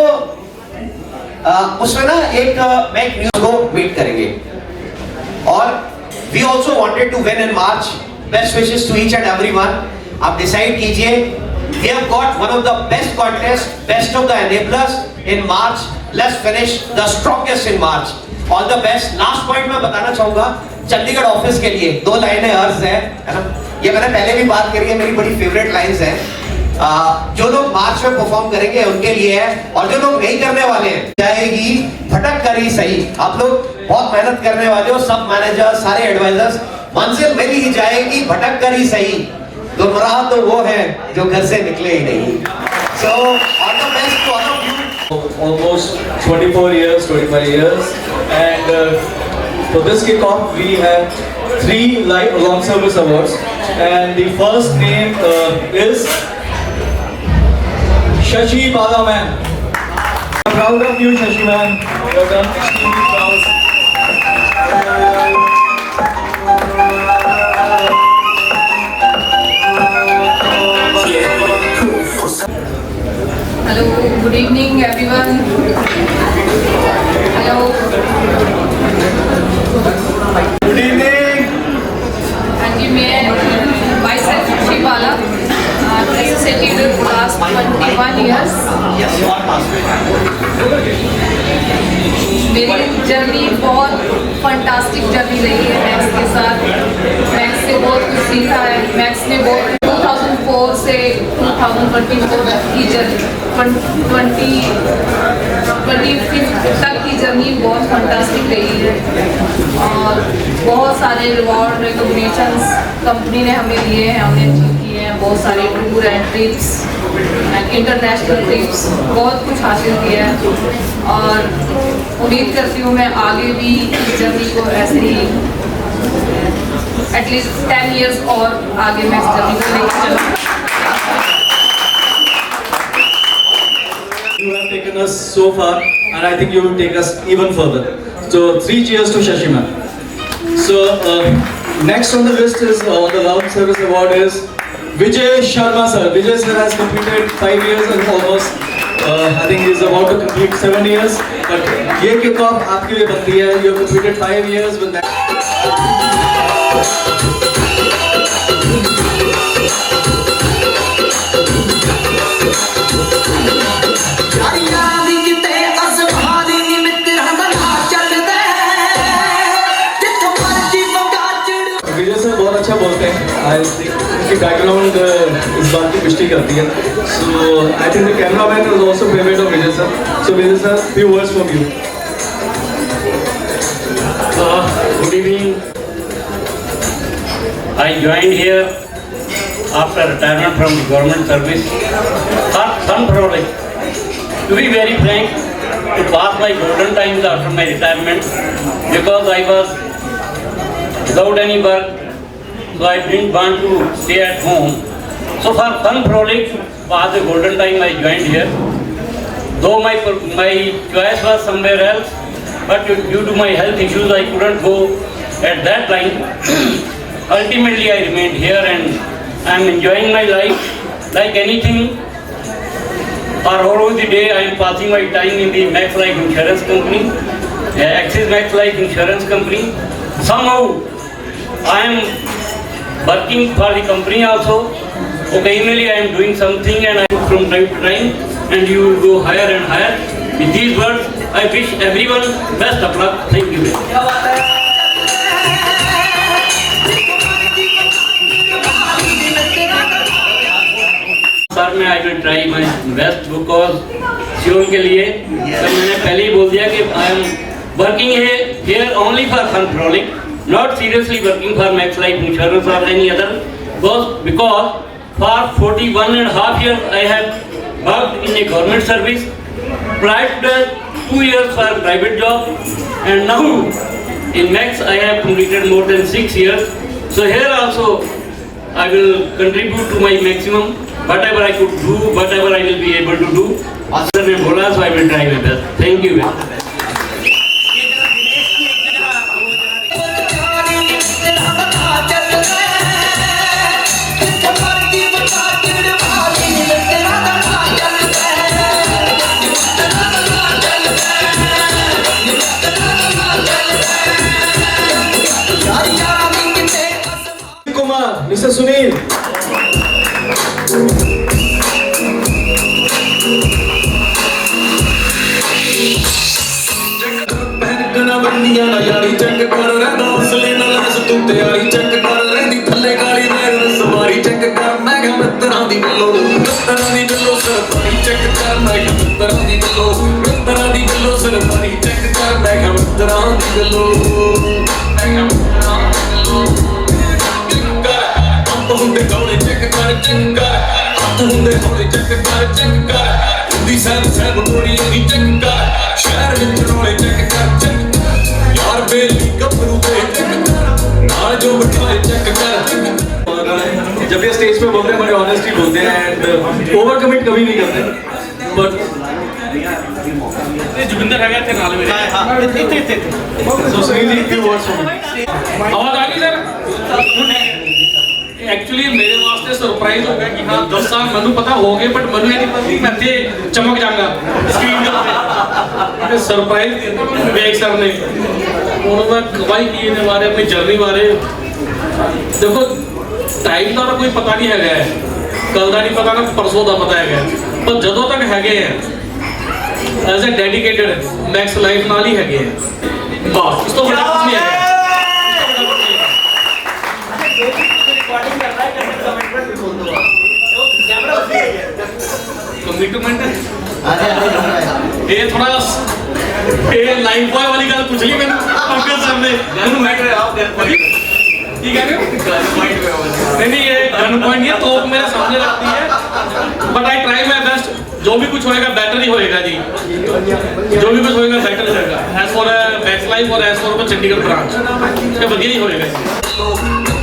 उसमें ना मैं एक न्यूज को मीट करेंगे और we also wanted to win in March. Best wishes to each and everyone. आप डिसाइड कीजिए. We have got one of the best contests, best of the enablers in March. Let's finish the strongest in March. All the best. Last point मैं बताना चाहूँगा Chandigarh office के लिए 2 लाइनें अर्ज है ना. ये मैंने पहले भी बात करी है, मेरी बड़ी फेवरेट लाइंस हैं. जो लोग मार्च में परफॉर्म करेंगे उनके लिए है और जो लोग नहीं करने वाले हैं जाएगी भटक कर ही सही. आप लोग बहुत मेहनत करने वाले हो, सब मैनेजर, सारे एडवाइजर्स. मंजिल मिल ही जाएगी भटक कर ही सही. गुमराह तो वो है जो घर से निकले ही नहीं. So all the best to all of you. Almost 24 years, 25 years, and for this kickoff we have 3 long service awards, and the first name is Shashi Bala man. I'm proud of you, Shashi man. You have done extremely proud. Hello, good evening everyone. Hello. Good evening. And myself Shashi Bala, associated for last 21 years. मेरी journey बहुत fantastic journey रही है max के साथ. Max से बहुत कुछ सीखा है. मैक्स ने बहुत 2004 से 2024 की जर्नी 2025 तक की जर्नी बहुत फंटास्टिक रही है और बहुत सारे रिवॉर्ड रिकॉग्निशंस कंपनी ने हमें दिए हैं, हमने अचीव किए हैं. बहुत सारे tour and trips and international trips, बहुत कुछ हासिल किया है और उम्मीद करती हूँ मैं आगे भी इस जर्नी को ऐसे ही एटलीस्ट 10 years और आगे मैं इस जर्नी को लेकर चलूँ. You have taken us so far, and I think you will take us even further. So 3 cheers to Shashi man. So next on the list is on the Long Service Award is Vijay Sharma sir. Vijay sir has completed 5 years and almost I think he is about to complete 7 years. But ये kickoff आपके लिए बनती है. You have completed 5 years with that. Vijay sir बहुत अच्छा बोलते हैं. I think उनकी बैकग्राउंड इस बात की पुष्टि करती है. So I think the cameraman is also favourite of Vijay sir. So Vijay sir, few words from you. Good evening. I joined here after retirement from the government service for some project. To be very frank, to pass my golden times after my retirement, because I was without any work, so I didn't want to stay at home. So for fun project was the golden time I joined here. Though my choice was somewhere else, but due to my health issues I couldn't go at that time. Ultimately I remained here and I am enjoying my life like anything. For all of the day I am passing my time in the Max Life Insurance Company, Axis Max Life Insurance Company. Somehow I am working for the company also. Occasionally I am doing something and I from time to time, and you will go higher and higher. With these words, I wish everyone best of luck. Thank you. Sir मैं I will try my best because sure के लिए तो मैंने पहले ही बोल दिया कि I am working here only for fun फ्रॉलिंग. not seriously working for Max Life Insurance or any other, because for 41 and a half years I have worked in a government service. Prior to that, 2 years for a private job, and now in Max I have completed more than 6 years. So here also I will contribute to my maximum, whatever I could do, whatever I will be able to do. Sir ने बोला, so I will try my best. Thank you very much. Mr. Sunil. ਬੰਦੀਆਂ ਨਾ ਯਾਰੀ check ਕਰ ਰਹਿੰਦਾ ਹੌਸਲੇ ਨਾਲ S ਤੂੰ ਤਿਆਰੀ ਚੈੱਕ ਕਰ ਰਹਿੰਦੀ ਥੱਲੇ ਕਾਲੀ ਵੈਨ ਸਵਾਰੀ ਚੈੱਕ ਕਰ ਮੈਂ ਕਿਹਾ ਮਿੱਤਰਾਂ ਦੀ ਵੱਲੋਂ ਸਰਕਾਰੀ ਚੈੱਕ ਕਰ ਮੈਂ ਕਿਹਾ ਮਿੱਤਰਾਂ ਦੀ ਵੱਲੋਂ ਸਰਕਾਰੀ ਚੈੱਕ ਕਰ ਮੈਂ ਕਿਹਾ ਮਿੱਤਰਾਂ ਦੀ ਵੱਲੋਂ ਪੰਪ ਹੁੰਦੇ ਗੋਲੇ ਚੈੱਕ ਕਰ ਹੱਥ ਹੁੰਦੇ ਹੌਲੇ ਚੈੱਕ ਕਰ ਦੀ ਸੈਨ ਗੋਲੀ ਦੀ ਚੈੱਕ ਕਰ ਸ਼ਹਿਰ ਵਿੱਚ ਰੋਲੇ ਚੈੱਕ ਕਰ यार बेली कपड़ू दे नाल जो बिठाए चेक कर। जब ये स्टेज पे बोलते हैं बड़े ऑनेस्टली बोलते हैं एंड ओवर कमिट कभी नहीं करते, बट जुबिंदर है क्या नाल में? हां इतने सो सुनील जी few words आवाज आ गई सर? एक्चुअली मेरे वास्ते सरप्राइज हो गया कि हाँ 10 साल मैनू पता हो गए, बट मैनू ये नहीं पता कि मैं थे चमक जाऊंगा स्क्रीन पे। सरप्राइज वेग सर ने उन्होंने गवाही की इन्हें बारे अपनी जर्नी बारे। देखो टाइम का कोई पता नहीं है, कल का नहीं पता ना परसों का पता है, पर जदों तक है as a dedicated Max Life नाल ही है बस, इस तो बड़ा कुछ नहीं है। कमिटमेंट ये थोड़ा ये लाइफ बॉय वाली गल पूछ ली मैंने पंकज सर ने। गन मैटर आप ठीक है नहीं ये गन पॉइंट नहीं है, तो मेरे सामने रखती है, but I try my best. जो भी कुछ होएगा बेटर ही होएगा जी, जो भी कुछ होएगा बेटर होएगा एज फॉर मैक्स लाइफ और एज फॉर चंडीगढ़ ब्रांच ये बढ़िया ही होएगा।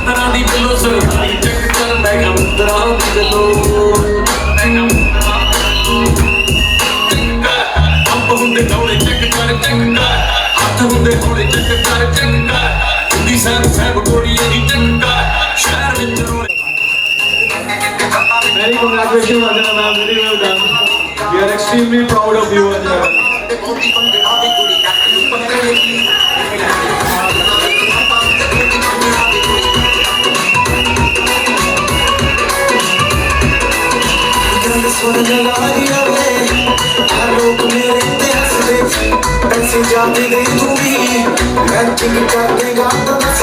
मित्तरां दी ਵੱਲੋਂ ਸਰਕਾਰੀ ਚੈੱਕ ਕਰ ਮੈਂ ਕਿਹਾ ਮਿੱਤਰਾਂ ਦੀ ਵੱਲੋਂ ਪੰਪ ਹੁੰਦੇ ਗੋਲੇ ਚੈੱਕ ਕਰ ਹੱਥ ਹੁੰਦੇ ਹੌਲੇ ਚੈੱਕ ਕਰ ਦੀ ਸੈਨ ਗੋਲੀ ਦੀ ਚੈੱਕ ਕਰ ਸ਼ਹਿਰ ਵਿੱਚ ਰੋਲੇ। Very congratulations Anjana ma'am, very well done. We are extremely proud of you Anjana. ऐसे जाती गई तू भी मैं ठीक कर देगा तो बस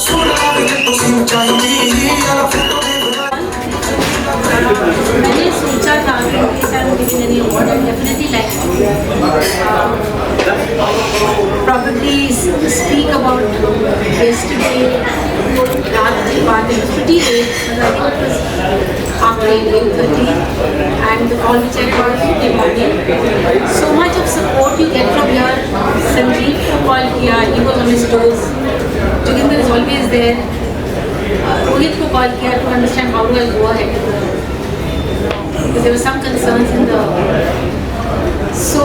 सुना तो सिम चाहिए मैंने सोचा था कि इस time giving any award I definitely probably speak about yesterday रात की बात है, pretty late, but I think it was after 8:30 and the call which I got in the morning. So much of support you get from here. Sanjeev को call किया, he was on his toes. Joginder is always there. Rohit को call किया to understand how do I go ahead, because there were some concerns in the. So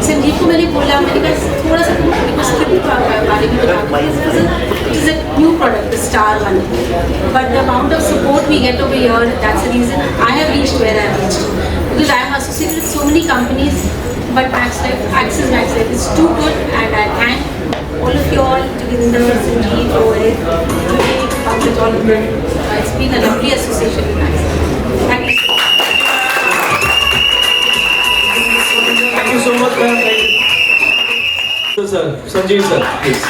Sanjeev को मैंने बोला, मैंने कहा थोड़ा सा तुम स्क्रिप्ट बारे में बता, it is a new product, the star one, but the amount of support we get over here, that's the reason I have reached where I have reached, because I am associated with so many companies, but Axis Max Life is too good, and I thank all of you all, Joginder, Sanjeev, Rohit, Pankaj, all of them. It's been a lovely association with Max Life. Thank you. Thank you so much ma'am. Sir, Sanjeev sir, please.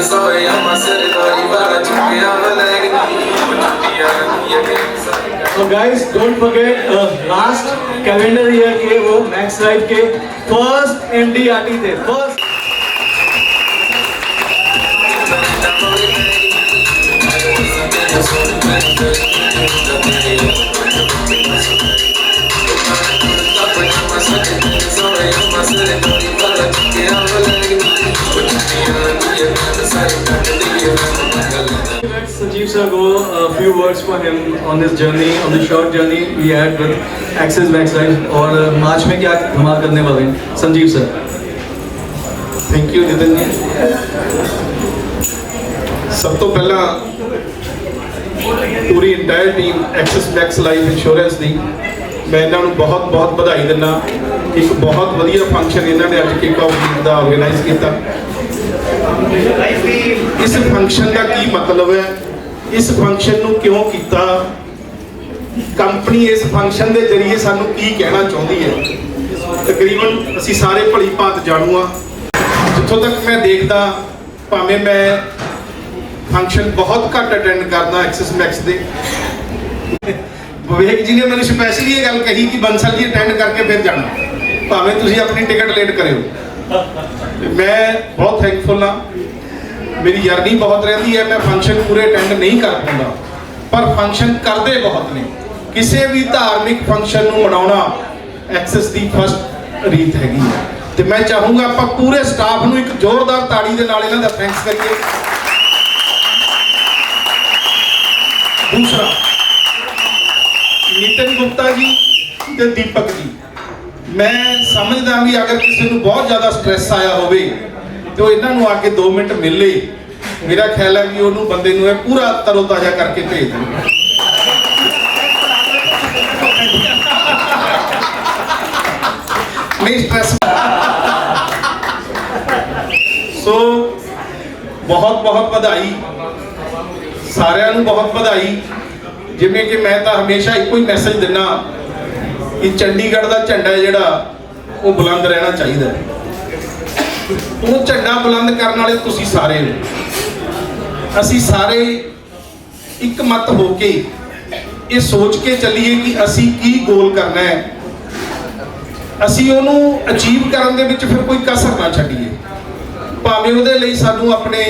Sorry, I'm a city, but I'm So guys, don't forget last calendar year के वो Max Life के first MDRT थे first. Let Sanjeev sir go a few words for him on this journey, on the short journey we had with Axis Max Life और मार्च में क्या धमाल करने वाले हैं Sanjeev sir. Thank you Nitin ji. सब तो पहला पूरी entire team Axis Max Life insurance ਦੀ मैं ਇਹਨਾਂ ਨੂੰ ਬਹੁਤ ਬਹੁਤ ਵਧਾਈ ਦਿੰਦਾ. ਇੱਕ ਬਹੁਤ ਵਧੀਆ ਫੰਕਸ਼ਨ ਇਹਨਾਂ ਨੇ ਅੱਜ ਕਿਕ ਆਫ ਦਾ ਆਰਗੇਨਾਈਜ਼ ਕੀਤਾ. ਇਸ ਫੰਕਸ਼ਨ ਦਾ ਕੀ ਮਤਲਬ ਹੈ, ਇਸ ਫੰਕਸ਼ਨ ਨੂੰ ਕਿਉਂ ਕੀਤਾ, ਕੰਪਨੀ ਇਸ ਫੰਕਸ਼ਨ ਦੇ ਜ਼ਰੀਏ ਸਾਨੂੰ ਕੀ ਕਹਿਣਾ ਚਾਹੁੰਦੀ ਹੈ, ਤਕਰੀਬਨ ਅਸੀਂ ਸਾਰੇ ਭਲੀ ਭਾਂਤ ਜਾਣੂ ਆ. ਜਿੱਥੋਂ ਤੱਕ ਮੈਂ ਦੇਖਦਾ, ਭਾਵੇਂ ਮੈਂ ਫੰਕਸ਼ਨ ਬਹੁਤ ਘੱਟ ਅਟੈਂਡ ਕਰਦਾ ਐਕਸਿਸ ਮੈਕਸ ਦੇ, ਵਿਵੇਕ ਜੀ ਨੇ ਮੈਨੂੰ ਸਪੈਸ਼ਲੀ ਇਹ ਗੱਲ ਕਹੀ ਕਿ ਬੰਸਲ ਜੀ ਅਟੈਂਡ ਕਰਕੇ ਫਿਰ ਜਾਣਾ, ਭਾਵੇਂ ਤੁਸੀਂ ਆਪਣੀ ਟਿਕਟ ਲੇਟ ਕਰਿਓ. ਮੈਂ ਬਹੁਤ ਥੈਂਕਫੁਲ ਹਾਂ. ਮੇਰੀ ਜਰਨੀ ਬਹੁਤ ਰਹਿੰਦੀ ਹੈ, ਮੈਂ ਫੰਕਸ਼ਨ ਪੂਰੇ ਅਟੈਂਡ ਨਹੀਂ ਕਰ ਪਾਉਂਦਾ, ਪਰ ਫੰਕਸ਼ਨ ਕਰਦੇ ਬਹੁਤ ਨੇ. ਕਿਸੇ ਵੀ ਧਾਰਮਿਕ ਫੰਕਸ਼ਨ ਨੂੰ ਮਨਾਉਣਾ ਐਕਸਿਸ ਦੀ ਫਸਟ ਰੀਤ ਹੈਗੀ ਹੈ ਤੇ ਮੈਂ ਚਾਹੂੰਗਾ ਆਪਾਂ ਪੂਰੇ ਸਟਾਫ ਨੂੰ ਇੱਕ ਜ਼ੋਰਦਾਰ ਤਾੜੀ ਦੇ ਨਾਲ ਇਹਨਾਂ ਦਾ ਥੈਂਕਸ ਕਰੀਏ. ਦੂਸਰਾ ਨਿਤਿਨ ਗੁਪਤਾ ਜੀ ਤੇ ਦੀਪਕ ਜੀ, ਮੈਂ ਸਮਝਦਾ ਵੀ ਅਗਰ ਕਿਸੇ ਨੂੰ ਬਹੁਤ ਜ਼ਿਆਦਾ ਸਟ੍ਰੈਸ ਆਇਆ ਹੋਵੇ ਤੇ ਉਹ ਇਹਨਾਂ ਨੂੰ ਆ ਕੇ 2 ਮਿੰਟ ਮਿਲ ਲੇ, ਮੇਰਾ ਖਿਆਲ ਹੈ ਵੀ ਉਹਨੂੰ ਬੰਦੇ ਨੂੰ ਇਹ ਪੂਰਾ ਤਰੋਤਾਜ਼ਾ ਕਰਕੇ ਭੇਜ ਦੇਣ. ਨਹੀਂ ਸਟ੍ਰੈਸ. ਸੋ ਬਹੁਤ ਬਹੁਤ ਵਧਾਈ ਸਾਰਿਆਂ ਨੂੰ, ਬਹੁਤ ਵਧਾਈ. ਜਿਵੇਂ ਕਿ ਮੈਂ ਤਾਂ ਹਮੇਸ਼ਾ ਇੱਕੋ ਹੀ ਮੈਸੇਜ ਦਿੰਦਾ ਕਿ ਚੰਡੀਗੜ੍ਹ ਦਾ ਝੰਡਾ ਜਿਹੜਾ ਉਹ ਬੁਲੰਦ ਰਹਿਣਾ ਚਾਹੀਦਾ. ਉਹ ਝੰਡਾ ਬੁਲੰਦ ਕਰਨ ਵਾਲੇ ਤੁਸੀਂ ਸਾਰੇ ਹੋ. ਅਸੀਂ ਸਾਰੇ ਇੱਕ ਮਤ ਹੋ ਕੇ ਇਹ ਸੋਚ ਕੇ ਚੱਲੀਏ ਕਿ ਅਸੀਂ ਕੀ ਗੋਲ ਕਰਨਾ ਹੈ, ਅਸੀਂ ਉਹਨੂੰ ਅਚੀਵ ਕਰਨ ਦੇ ਵਿੱਚ ਫਿਰ ਕੋਈ ਕਸਰ ਨਾ ਛੱਡੀਏ. ਭਾਵੇਂ ਉਹਦੇ ਲਈ ਸਾਨੂੰ ਆਪਣੇ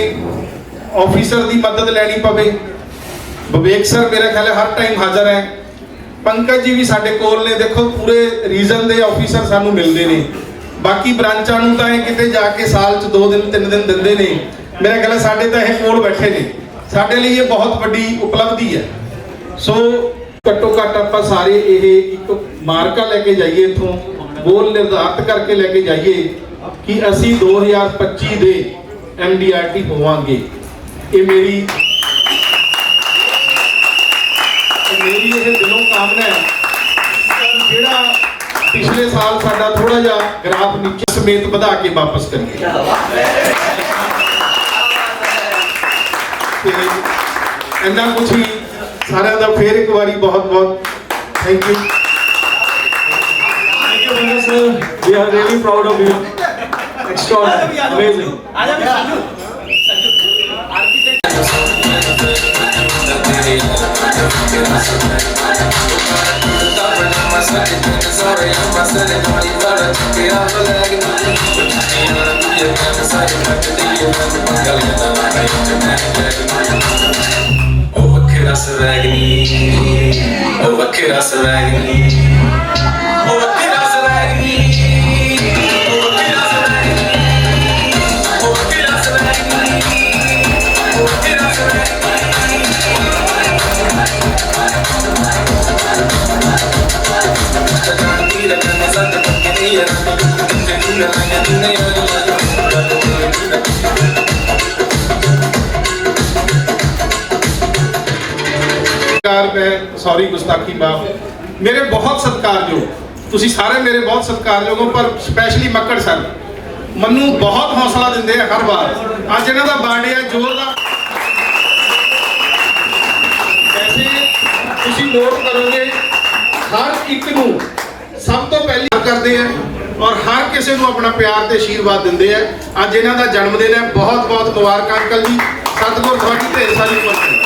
ਆਫੀਸਰ ਦੀ ਮਦਦ ਲੈਣੀ ਪਵੇ. ਵਿਵੇਕ ਸਰ ਮੇਰਾ ਖਿਆਲ ਹੈ ਹਰ ਟਾਈਮ ਹਾਜ਼ਰ ਹੈ. ਪੰਕਜ ਜੀ ਵੀ ਸਾਡੇ ਕੋਲ ਨੇ. ਦੇਖੋ ਪੂਰੇ ਰੀਜਨ ਦੇ ਆਫੀਸਰ ਸਾਨੂੰ ਮਿਲਦੇ ਨੇ. ਬਾਕੀ ਬ੍ਰਾਂਚਾਂ ਨੂੰ ਤਾਂ ਇਹ ਕਿਤੇ ਜਾ ਕੇ ਸਾਲ 'ਚ 2 ਦਿਨ 3 ਦਿਨ ਦਿੰਦੇ ਨੇ. ਮੇਰਾ ਖਿਆਲ ਹੈ ਸਾਡੇ ਤਾਂ ਇਹ ਕੋਲ ਬੈਠੇ ਨੇ. ਸਾਡੇ ਲਈ ਇਹ ਬਹੁਤ ਵੱਡੀ ਉਪਲਬਧੀ ਹੈ. ਸੋ ਘੱਟੋ ਘੱਟ ਆਪਾਂ ਸਾਰੇ ਇਹ ਇੱਕ ਮਾਰਕਾ ਲੈ ਕੇ ਜਾਈਏ, ਇੱਥੋਂ ਗੋਲ ਨਿਰਧਾਰਿਤ ਕਰਕੇ ਲੈ ਕੇ ਜਾਈਏ ਕਿ ਅਸੀਂ 2025 ਦੇ MDRT ਹੋਵਾਂਗੇ. ਇਹ ਮੇਰੀ ਇਹ ਦਿਲੋਂ ਕਾਮਨਾ ਹੈ. ਜਿਹੜਾ ਪਿਛਲੇ ਸਾਲ ਸਾਡਾ ਥੋੜਾ ਜਿਹਾ ਗ੍ਰਾਫ ਨੀਚੇ ਸਮੇਤ ਵਧਾ ਕੇ ਵਾਪਸ ਕਰੀਏ. ਤੇ ਇੰਨਾ ਕੁਝ ਹੀ ਸਾਰਿਆਂ ਦਾ ਫੇਰ ਇੱਕ ਵਾਰੀ ਬਹੁਤ ਬਹੁਤ thank you. Thank you, Vinay sir. We are really proud of you. Extraordinary, amazing. Sorry गुस्ताखी माफ. मेरे बहुत सत्कारयोग, ਤੁਸੀਂ ਸਾਰੇ ਮੇਰੇ ਬਹੁਤ ਸਤਿਕਾਰਯੋਗ ਹੋ, ਪਰ ਸਪੈਸ਼ਲੀ ਮੱਕੜ ਸਰ ਮੈਨੂੰ ਬਹੁਤ ਹੌਸਲਾ ਦਿੰਦੇ ਆ ਹਰ ਵਾਰ. ਅੱਜ ਇਹਨਾਂ ਦਾ ਬਰਥਡੇ ਹੈ, ਜ਼ੋਰਦਾਰ. ਵੈਸੇ ਤੁਸੀਂ ਨੋਟ ਕਰੋਗੇ ਹਰ ਇੱਕ ਨੂੰ ਸਭ ਤੋਂ ਪਹਿਲੀ ਕਰਦੇ ਆ ਔਰ ਹਰ ਕਿਸੇ ਨੂੰ ਆਪਣਾ ਪਿਆਰ ਤੇ ਆਸ਼ੀਰਵਾਦ ਦਿੰਦੇ ਆ. ਅੱਜ ਇਹਨਾਂ ਦਾ ਜਨਮ ਦਿਨ ਹੈ. ਬਹੁਤ ਬਹੁਤ ਮੁਬਾਰਕਾਂ ਅੰਕਲ ਜੀ. ਸਤਿਗੁਰ ਤੁਹਾਡੀ ਢੇਰ ਸਾਰੀ ਬਖਸ਼ੇ.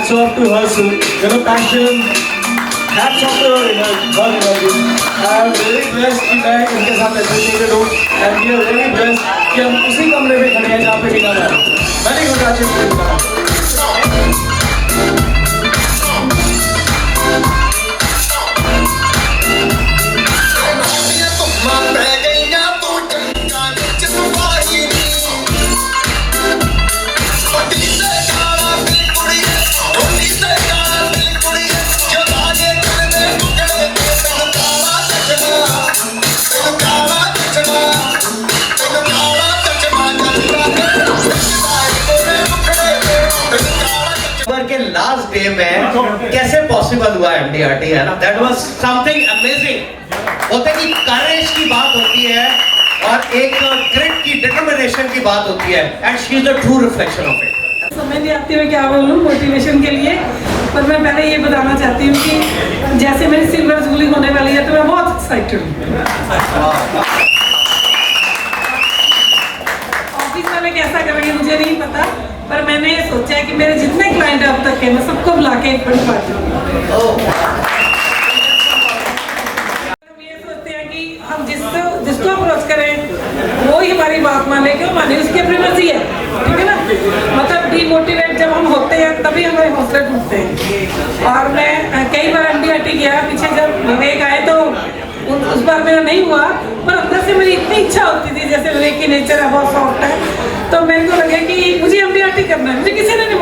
hats off to her passion. Hats off to her energy. I am very blessed कि मैं इनके साथ एसोसिएटेड हूँ, and we are very blessed कि हम उसी कमरे में खड़े हैं जहाँ पे वीना है. Very good achievement. के लास्ट डे में कैसे पॉसिबल हुआ MDRT, है ना? That was something amazing. होता है कि करेज की बात होती है और एक ग्रिट की डिटरमिनेशन की बात होती है, and she is the true reflection of it. समझ नहीं आती मैं क्या बोलूँ मोटिवेशन के लिए, पर मैं पहले ये बताना चाहती हूँ कि जैसे मेरी सिल्वर जुबली होने वाली है तो मैं बहुत एक्साइटेड हूँ. ऑफिस वाले कैसा करेंगे मुझे नहीं पता, पर मैंने ये सोचा है कि मेरे जितने क्लाइंट अब तक के मैं सबको बुला के एक बड़ी पार्टी दूँ. हम ये सोचते हैं कि हम जिसको अप्रोच करें वो ही हमारी बात माने, क्यों माने, उसकी अपनी मर्जी है, ठीक है ना. मतलब डिमोटिवेट जब हम होते हैं तभी हमारे हौसले टूटते हैं. और मैं कई बार MDRT गया पीछे, जब विवेक आए तो उस बार मेरा नहीं हुआ, पर अंदर से मेरी इतनी इच्छा होती थी, जैसे विवेक की नेचर है बहुत सॉफ्ट है, तो मेरे को लगा कि मुझे MDRT करना है. मुझे किसी ने नहीं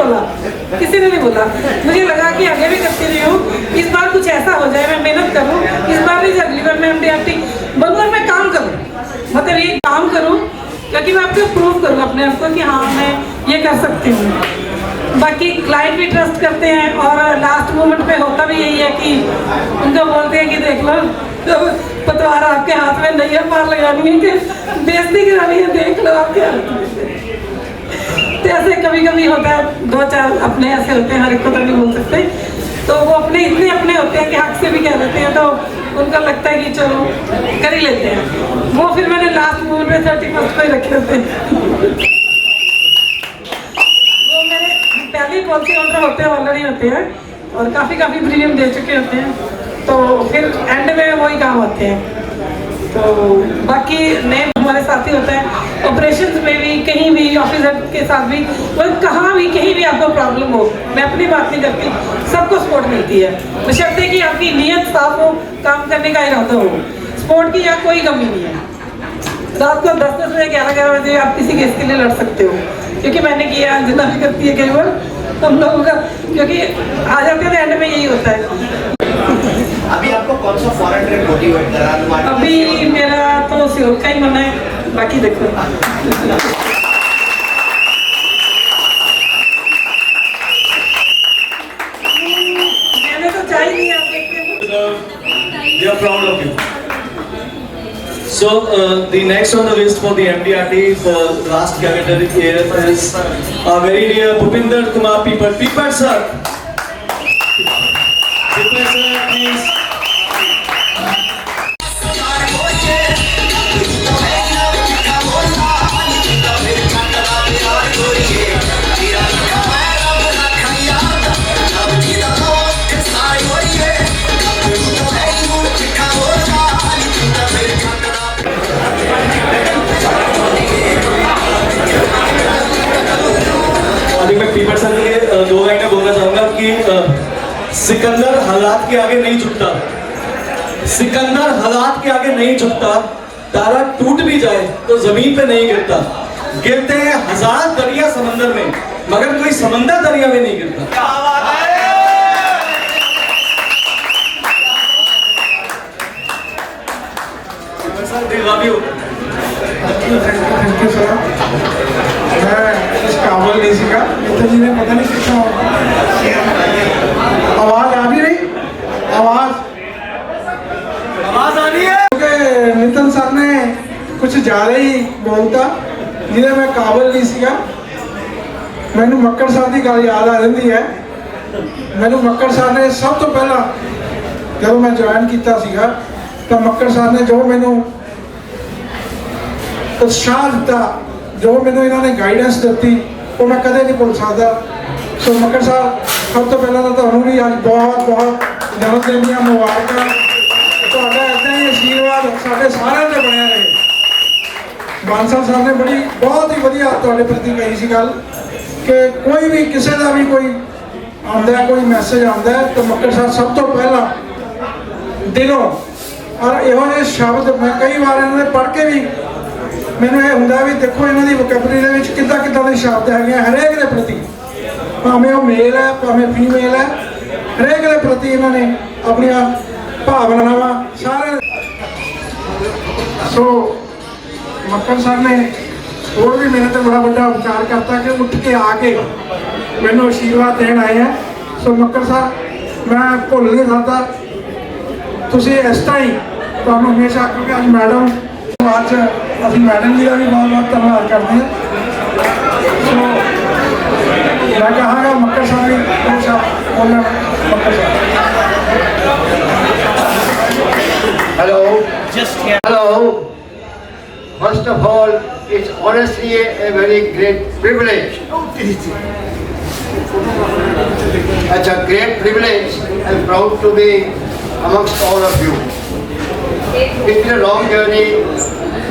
बोला, मुझे लगा कि आगे भी करती रही हूँ, इस बार कुछ ऐसा हो जाए, मैं मेहनत करूँ, इस बार नहीं अगली बार मैं MDRT बनूँ और मैं काम करूँ, मतलब ये काम करूँ ताकि मैं आपको प्रूव करूँ अपने आप को कि हाँ मैं ये कर सकती हूँ. बाकी क्लाइंट भी ट्रस्ट करते हैं, और लास्ट मोमेंट पे होता भी यही है कि उनको बोलते हैं कि देख लो तो पतवार आपके हाथ में नहीं है, पार लगानी है कि बेइज्जती करानी है, देख लो आपके हाथ में. तो ऐसे कभी कभी होता है, दो चार अपने ऐसे होते हैं, हर एक को तो नहीं बोल सकते, तो वो अपने इतने अपने होते हैं कि हक से भी कह देते हैं, तो उनको लगता है कि चलो कर ही लेते हैं. वो फिर मैंने लास्ट मोमेंट में 31st को ही रखे होते हैं. वो मेरे पहले पॉलिसी होल्डर होते हैं, ऑलरेडी होते हैं, और काफ़ी प्रीमियम दे चुके होते हैं, तो फिर एंड में वही काम आते हैं. तो बाकी नए हमारे साथी होता है ऑपरेशंस में भी, कहीं भी ऑफिसर के साथ भी, मतलब कहाँ भी कहीं भी आपको प्रॉब्लम हो, मैं अपनी बात नहीं करती, सबको सपोर्ट मिलती है, बशर्ते कि आपकी नीयत साफ हो, काम करने का इरादा हो. सपोर्ट की यहाँ कोई कमी नहीं है. रात को 10 बजे 11 बजे आप किसी केस के लिए लड़ सकते हो, क्योंकि मैंने किया, अंजना भी करती है कई बार हम लोगों का, क्योंकि आ जाते हैं एंड में यही होता है. अभी आपको कौन सा फॉरेन ट्रिप मोटिवेट करा? अभी मेरा तो सियोल का ही मन है, बाकी देखो. मैंने तो चाह ही नहीं, आप देखते हो. We are proud of you. So the next on the list for the MDRT for last category here is our very dear Bhupinder Kumar Pipat. Pipat sir. Pipat sir, please. Pipat sir के लिए 2 लाइनें बोलना चाहूंगा कि सिकंदर हालात के आगे नहीं झुकता, सिकंदर हालात के आगे नहीं झुकता, तारा टूट भी जाए तो जमीन पे नहीं गिरता, गिरते हैं 1000 दरिया समंदर में, मगर कोई समंदर दरिया में नहीं गिरता. Sir we love you. Thank you sir. मैं इस काबल डीसी का नेताजी ने पता नहीं कितना आवाज आ भी रही, आवाज आ रही है. नितिन सर ने कुछ ज्यादा ही बोलता, जिन्हें मैं काबल डीसी का मैंने मक्कड़ सर की गल याद आ रही है. मैंने मक्कड़ सर ने सब तो पहला जब मैं ज्वाइन किया सीगा, तो मक्कड़ सर ने जो मैनू उत्साह दिता, जो मैंने इन्होंने गाइडेंस दी, वो मैं कदे नहीं भूल सकता. सो मक्कड़ साहब ਸਭ ਤੋਂ ਪਹਿਲਾਂ ਤਾਂ ਤੁਹਾਨੂੰ ਵੀ ਅੱਜ ਬਹੁਤ ਬਹੁਤ ਜਨਮ ਦਿਨ ਦੀਆਂ ਮੁਬਾਰਕਾਂ। ਤੁਹਾਡਾ ਇੱਦਾਂ ਹੀ ਆਸ਼ੀਰਵਾਦ ਸਾਡੇ ਸਾਰਿਆਂ ਤੇ ਬਣਿਆ ਰਹੇ। ਬਾਂਸਲ ਸਾਹਿਬ ਨੇ ਬੜੀ ਬਹੁਤ ਹੀ ਵਧੀਆ ਤੁਹਾਡੇ ਪ੍ਰਤੀ ਕਹੀ ਸੀ ਗੱਲ ਕਿ ਕੋਈ ਵੀ ਕਿਸੇ ਦਾ ਵੀ ਕੋਈ ਆਉਂਦਾ ਕੋਈ ਮੈਸੇਜ ਆਉਂਦਾ ਤਾਂ ਮੱਕੜ ਸਾਹਿਬ ਸਭ ਤੋਂ ਪਹਿਲਾਂ ਦਿਲੋਂ ਔਰ ਇਹੋ ਜਿਹੇ ਸ਼ਬਦ ਮੈਂ ਕਈ ਵਾਰ ਇਹਨਾਂ ਦੇ ਪੜ੍ਹ ਕੇ ਵੀ ਮੈਨੂੰ ਇਹ ਹੁੰਦਾ ਵੀ ਦੇਖੋ ਇਹਨਾਂ ਦੀ ਵੋਕੈਬਲਰੀ ਦੇ ਵਿੱਚ ਕਿੱਦਾਂ ਦੇ ਸ਼ਬਦ ਹੈਗੇ ਆ ਹਰੇਕ ਦੇ ਪ੍ਰਤੀ, ਭਾਵੇਂ ਉਹ ਮੇਲ ਹੈ ਭਾਵੇਂ ਫੀਮੇਲ ਹੈ, ਹਰੇਕ ਦੇ ਪ੍ਰਤੀ ਇਹਨਾਂ ਨੇ ਆਪਣੀਆਂ ਭਾਵਨਾਵਾਂ ਸਾਰੇ। ਸੋ ਮੱਕੜ ਸਰ ਨੇ ਹੋਰ ਵੀ ਮੇਰੇ ਤੇ ਬੜਾ ਵੱਡਾ ਉਪਕਾਰ ਕਰਤਾ ਕਿ ਉੱਠ ਕੇ ਆ ਕੇ ਮੈਨੂੰ ਆਸ਼ੀਰਵਾਦ ਦੇਣ ਆਏ ਆ। ਸੋ ਮੱਕੜ ਸਾਹਿਬ ਮੈਂ ਭੁੱਲ ਨਹੀਂ ਸਕਦਾ, ਤੁਸੀਂ ਇਸ ਤਰ੍ਹਾਂ ਹੀ ਤੁਹਾਨੂੰ ਹਮੇਸ਼ਾ, ਕਿਉਂਕਿ ਅੱਜ ਮੈਡਮ ਅੱਜ ਅਸੀਂ ਮੈਡਮ ਜੀ ਦਾ ਵੀ ਬਹੁਤ ਬਹੁਤ ਧੰਨਵਾਦ ਕਰਦੇ ਹਾਂ। ਸੋ ਮੈਂ ਕਹਾਂਗਾ ਮੱਕੜ ਸਾਹਿਬ ਵੀ ਹਮੇਸ਼ਾ ਬੋਲਣ। ਮੱਕੜ ਸਾਹਿਬ Hello. Just here. Hello. First of all, it's honestly a very great privilege. It's a great privilege and proud to be amongst all of you. It's been a long journey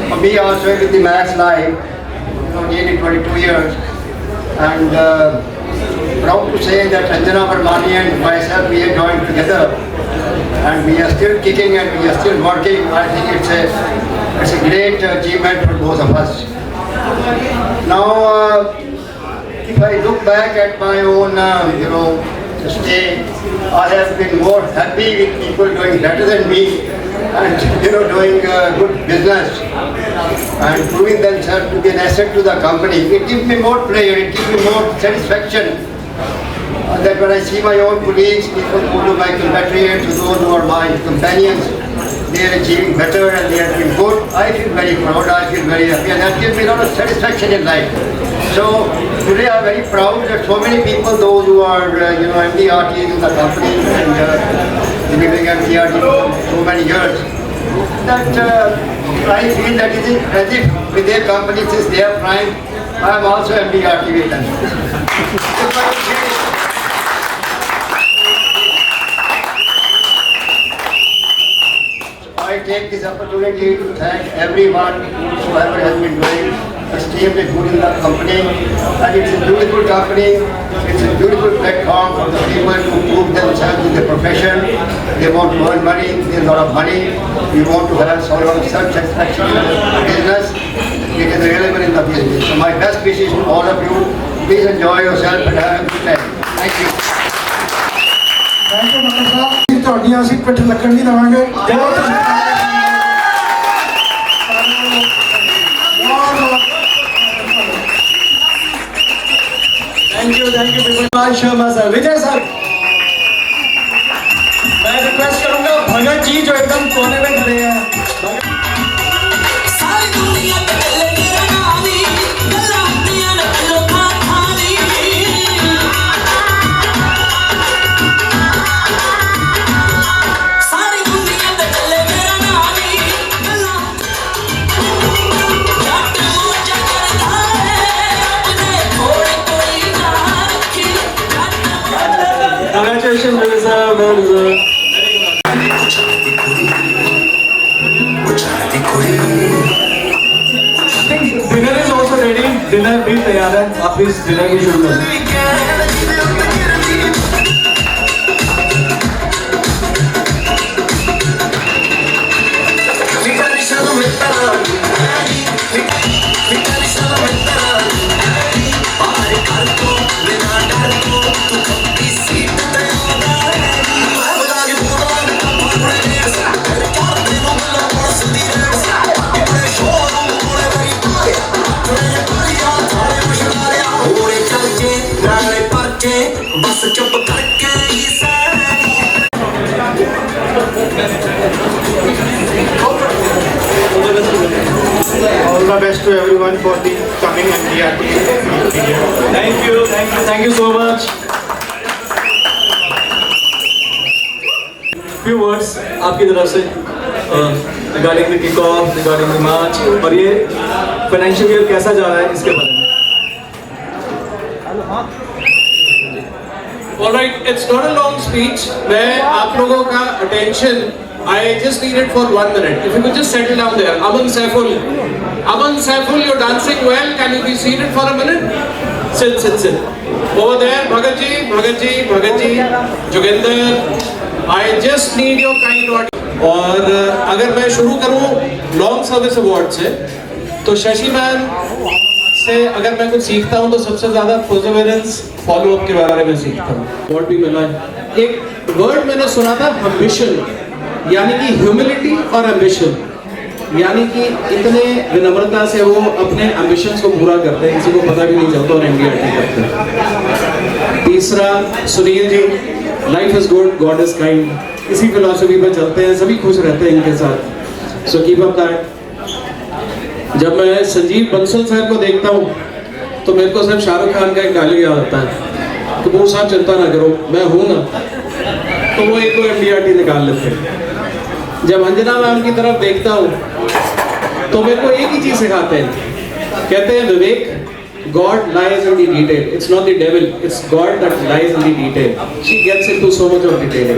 for me also with the Max Live, nearly 22 years, and proud to say that Anjana Varmani and myself, we have joined together, and we are still kicking and we are still working. I think it's a great achievement for both of us. Now, if I look back at my own, stay, I have been more happy with people doing better than me, and doing good business and proving themselves to be an asset to the company. It gives me more pleasure, it gives me more satisfaction that when I see my own colleagues, people who are my compatriots, those who are my companions, they are achieving better and they are doing good, I feel very proud, I feel very happy, and that gives me a lot of satisfaction in life. So today I am very proud that so many people, those who are MDRTs in the company and living MDRT for so many years, that I feel that it is as if with their company since their prime, I am also MDRT with them. I take this opportunity to thank everyone whoever has been doing extremely good in the company, and it's a beautiful company, it's a beautiful platform for the people to prove themselves in the profession. They want to earn money, there's a lot of money, we want to have sort of self-satisfaction in the business, it is available in the business. So my best wishes to all of you, please enjoy yourself and have a good time. Thank you. Thank you Makkar ਸਾਹਿਬ। ਤੁਹਾਡੀਆਂ ਅਸੀਂ ਪਿੱਠ ਲੱਗਣ ਨਹੀਂ ਦੇਵਾਂਗੇ। Thank you Vipul Sharma sir. Vijay sir, मैं request करूंगा भगत जी जो एकदम कोने में खड़े हैं, congratulations Viजय sir, well deserved. I think dinner is also ready. Dinner भी तैयार है, आप इस dinner की शुरू करें। All the best to everyone for the coming MDRT. Thank you so much. Few words आपकी तरफ से regarding the kick-off, regarding the match, और ये financial year कैसा जा रहा है इसके बारे में। Alright, it's not a long speech. मैं आप लोगों का attention, I just need it for 1 minute. If you could just settle down there. Aman Saiful, you're dancing well. Can you be seated for a minute? Sit. Over there, Bhagat ji, Joginder. I just need your kind words. और अगर मैं शुरू करूँ long service award से, तो Shashi ma'am से अगर मैं कुछ सीखता हूँ तो सबसे ज़्यादा परसेवरेंस, फॉलो अप के बारे में सीखता हूँ। वर्ड भी मिला है, एक वर्ड मैंने सुना था एम्बिशन, यानी कि ह्यूमिलिटी और एम्बिशन, यानी कि इतने विनम्रता से वो अपने एम्बिशंस को पूरा करते हैं, किसी को पता भी नहीं चलता और एनडीआरटी करते हैं। तीसरा Sunil ji, life is good God is kind, इसी फिलॉसफी पर चलते हैं, सभी खुश रहते हैं इनके साथ, सो कीप अप दैट। जब मैं संजीव बंसल साहब को देखता हूँ तो मेरे को सिर्फ शाहरुख खान का एक डायलॉग याद आता है, कपूर साहब चिंता ना करो मैं हूँ ना, तो वो एक एनडीआरटी निकाल लेते हैं। जब अंजना मैम की तरफ देखता हूँ तो मेरे को एक ही चीज सिखाते हैं, कहते हैं Vivek, God lies in the detail, it's not the devil, it's God that lies in the detail, she gets into so much of detail.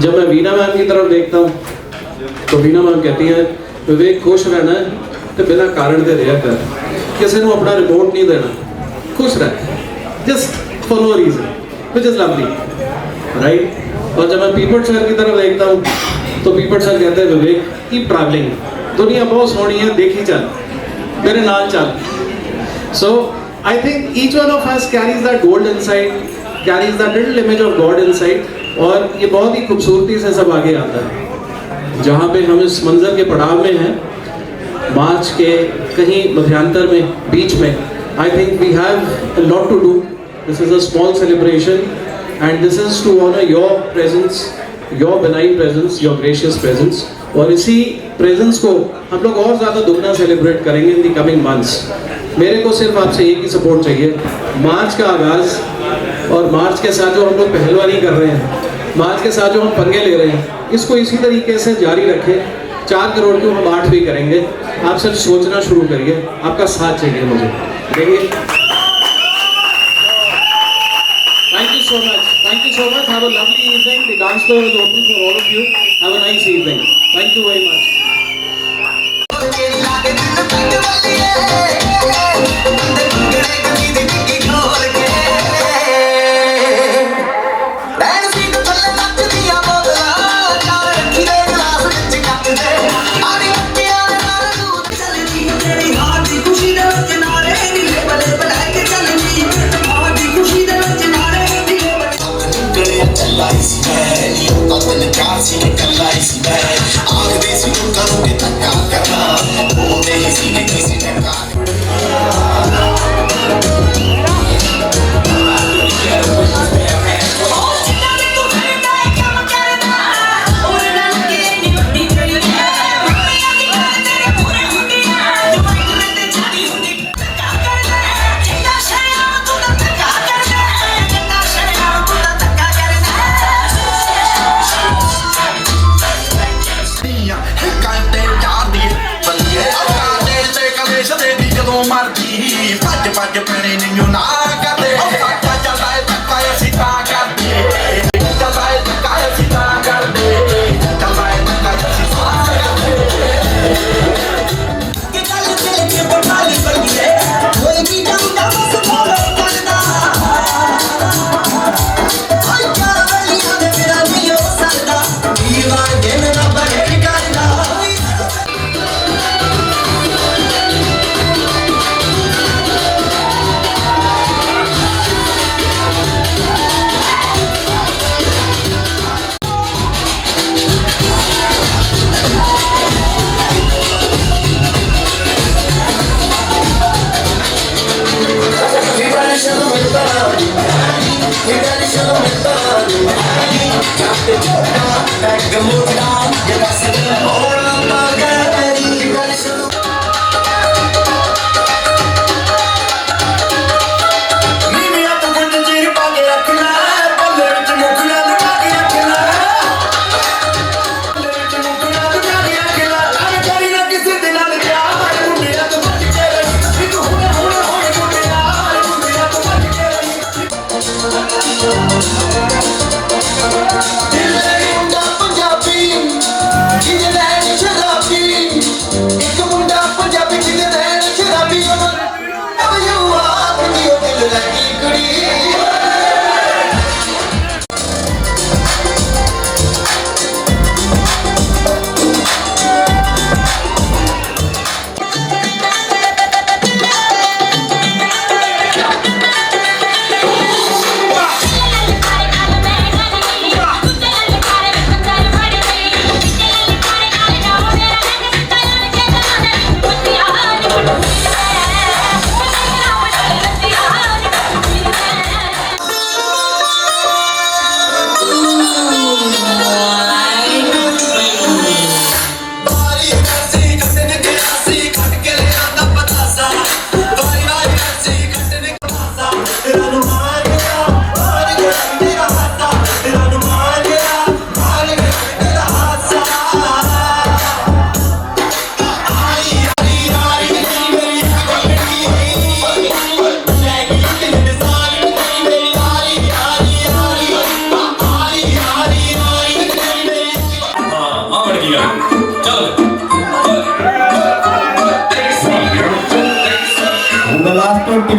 जब मैं वीना मैम की तरफ देखता हूँ तो वीना मैम कहती है विवेक खुश रहना है तो बिना कारण दे रहा कर, किसी को अपना रिपोर्ट नहीं देना, खुश रह, just for no reason, which is lovely, right. और जब मैं पीपट सर की तरफ देखता हूँ तो पीपट सर कहते हैं विवेक कीप ट्रैवलिंग, दुनिया बहुत सोहनी है, देखी चल, मेरे नाल चल। So I think each one of us carries that gold inside, carries that little image of God inside, और ये बहुत ही खूबसूरती से सब आगे आता है। जहाँ पे हम इस मंजर के पड़ाव में हैं, मार्च के कहीं मध्यांतर में, बीच में, I think we have a lot to do. This is a small celebration and this is to honour your presence, your benign presence, your gracious presence, और इसी प्रेजेंस को हम लोग और ज़्यादा दुगना सेलिब्रेट करेंगे इन द कमिंग मंथ्स। मेरे को सिर्फ आपसे एक ही सपोर्ट चाहिए, मार्च का आगाज़ और मार्च के साथ जो हम लोग पहलवानी कर रहे हैं, मार्च के साथ जो हम पंगे ले रहे हैं, इसको इसी तरीके से जारी रखें। 4 करोड़ को हम 8 भी करेंगे, आप सिर्फ सोचना शुरू करिए, आपका साथ चाहिए मुझे, देखिए। Thank you so much, have a lovely evening, the dance floor is open for all of you, have a nice evening, thank you very much.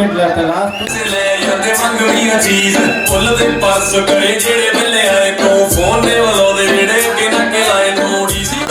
minute left, the last. ले ਜਾਂਦੇ ਮੰਗਣੀਆਂ ਚੀਜ਼ ਫੁੱਲ ਦੇ ਪਰਸ ਕਰੇ ਜਿਹੜੇ ਵੇਲੇ ਆਏ ਤੂੰ ਫੋਨ ਦੇ ਵੱਲੋਂ ਦੇ ਜਿਹੜੇ ਅੱਗੇ ਨਾ ਕੇ ਆਏ ਥੋੜੀ ਸੀ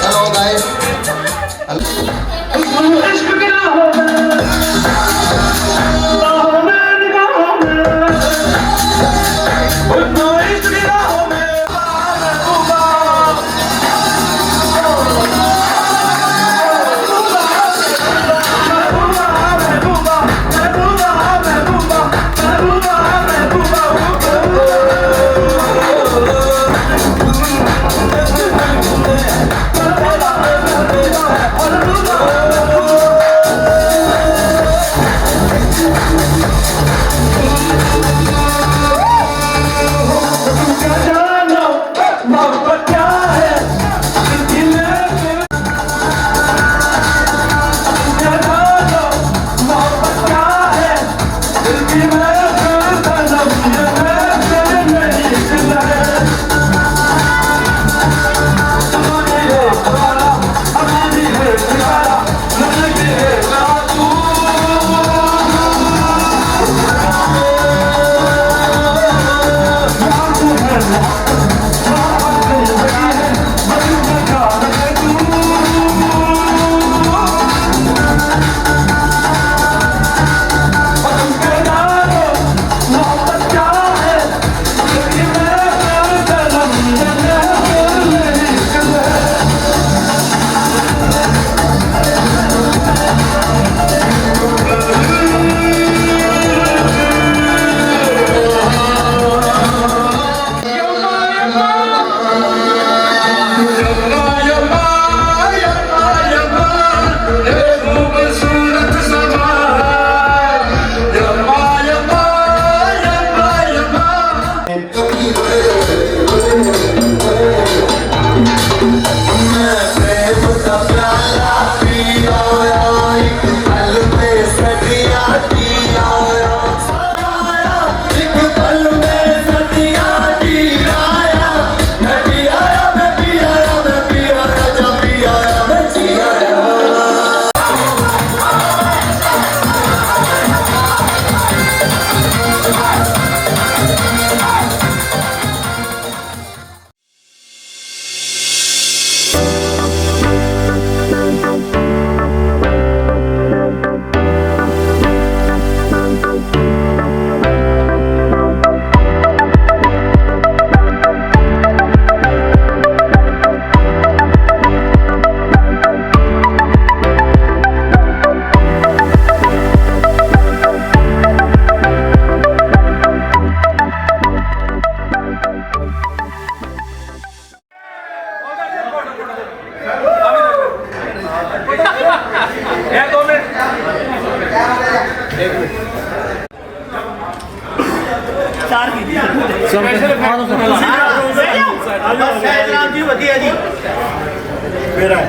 Hello guys. ਆਪ ਜੀ ਵਧੀਆ ਜੀ ਮੇਰਾ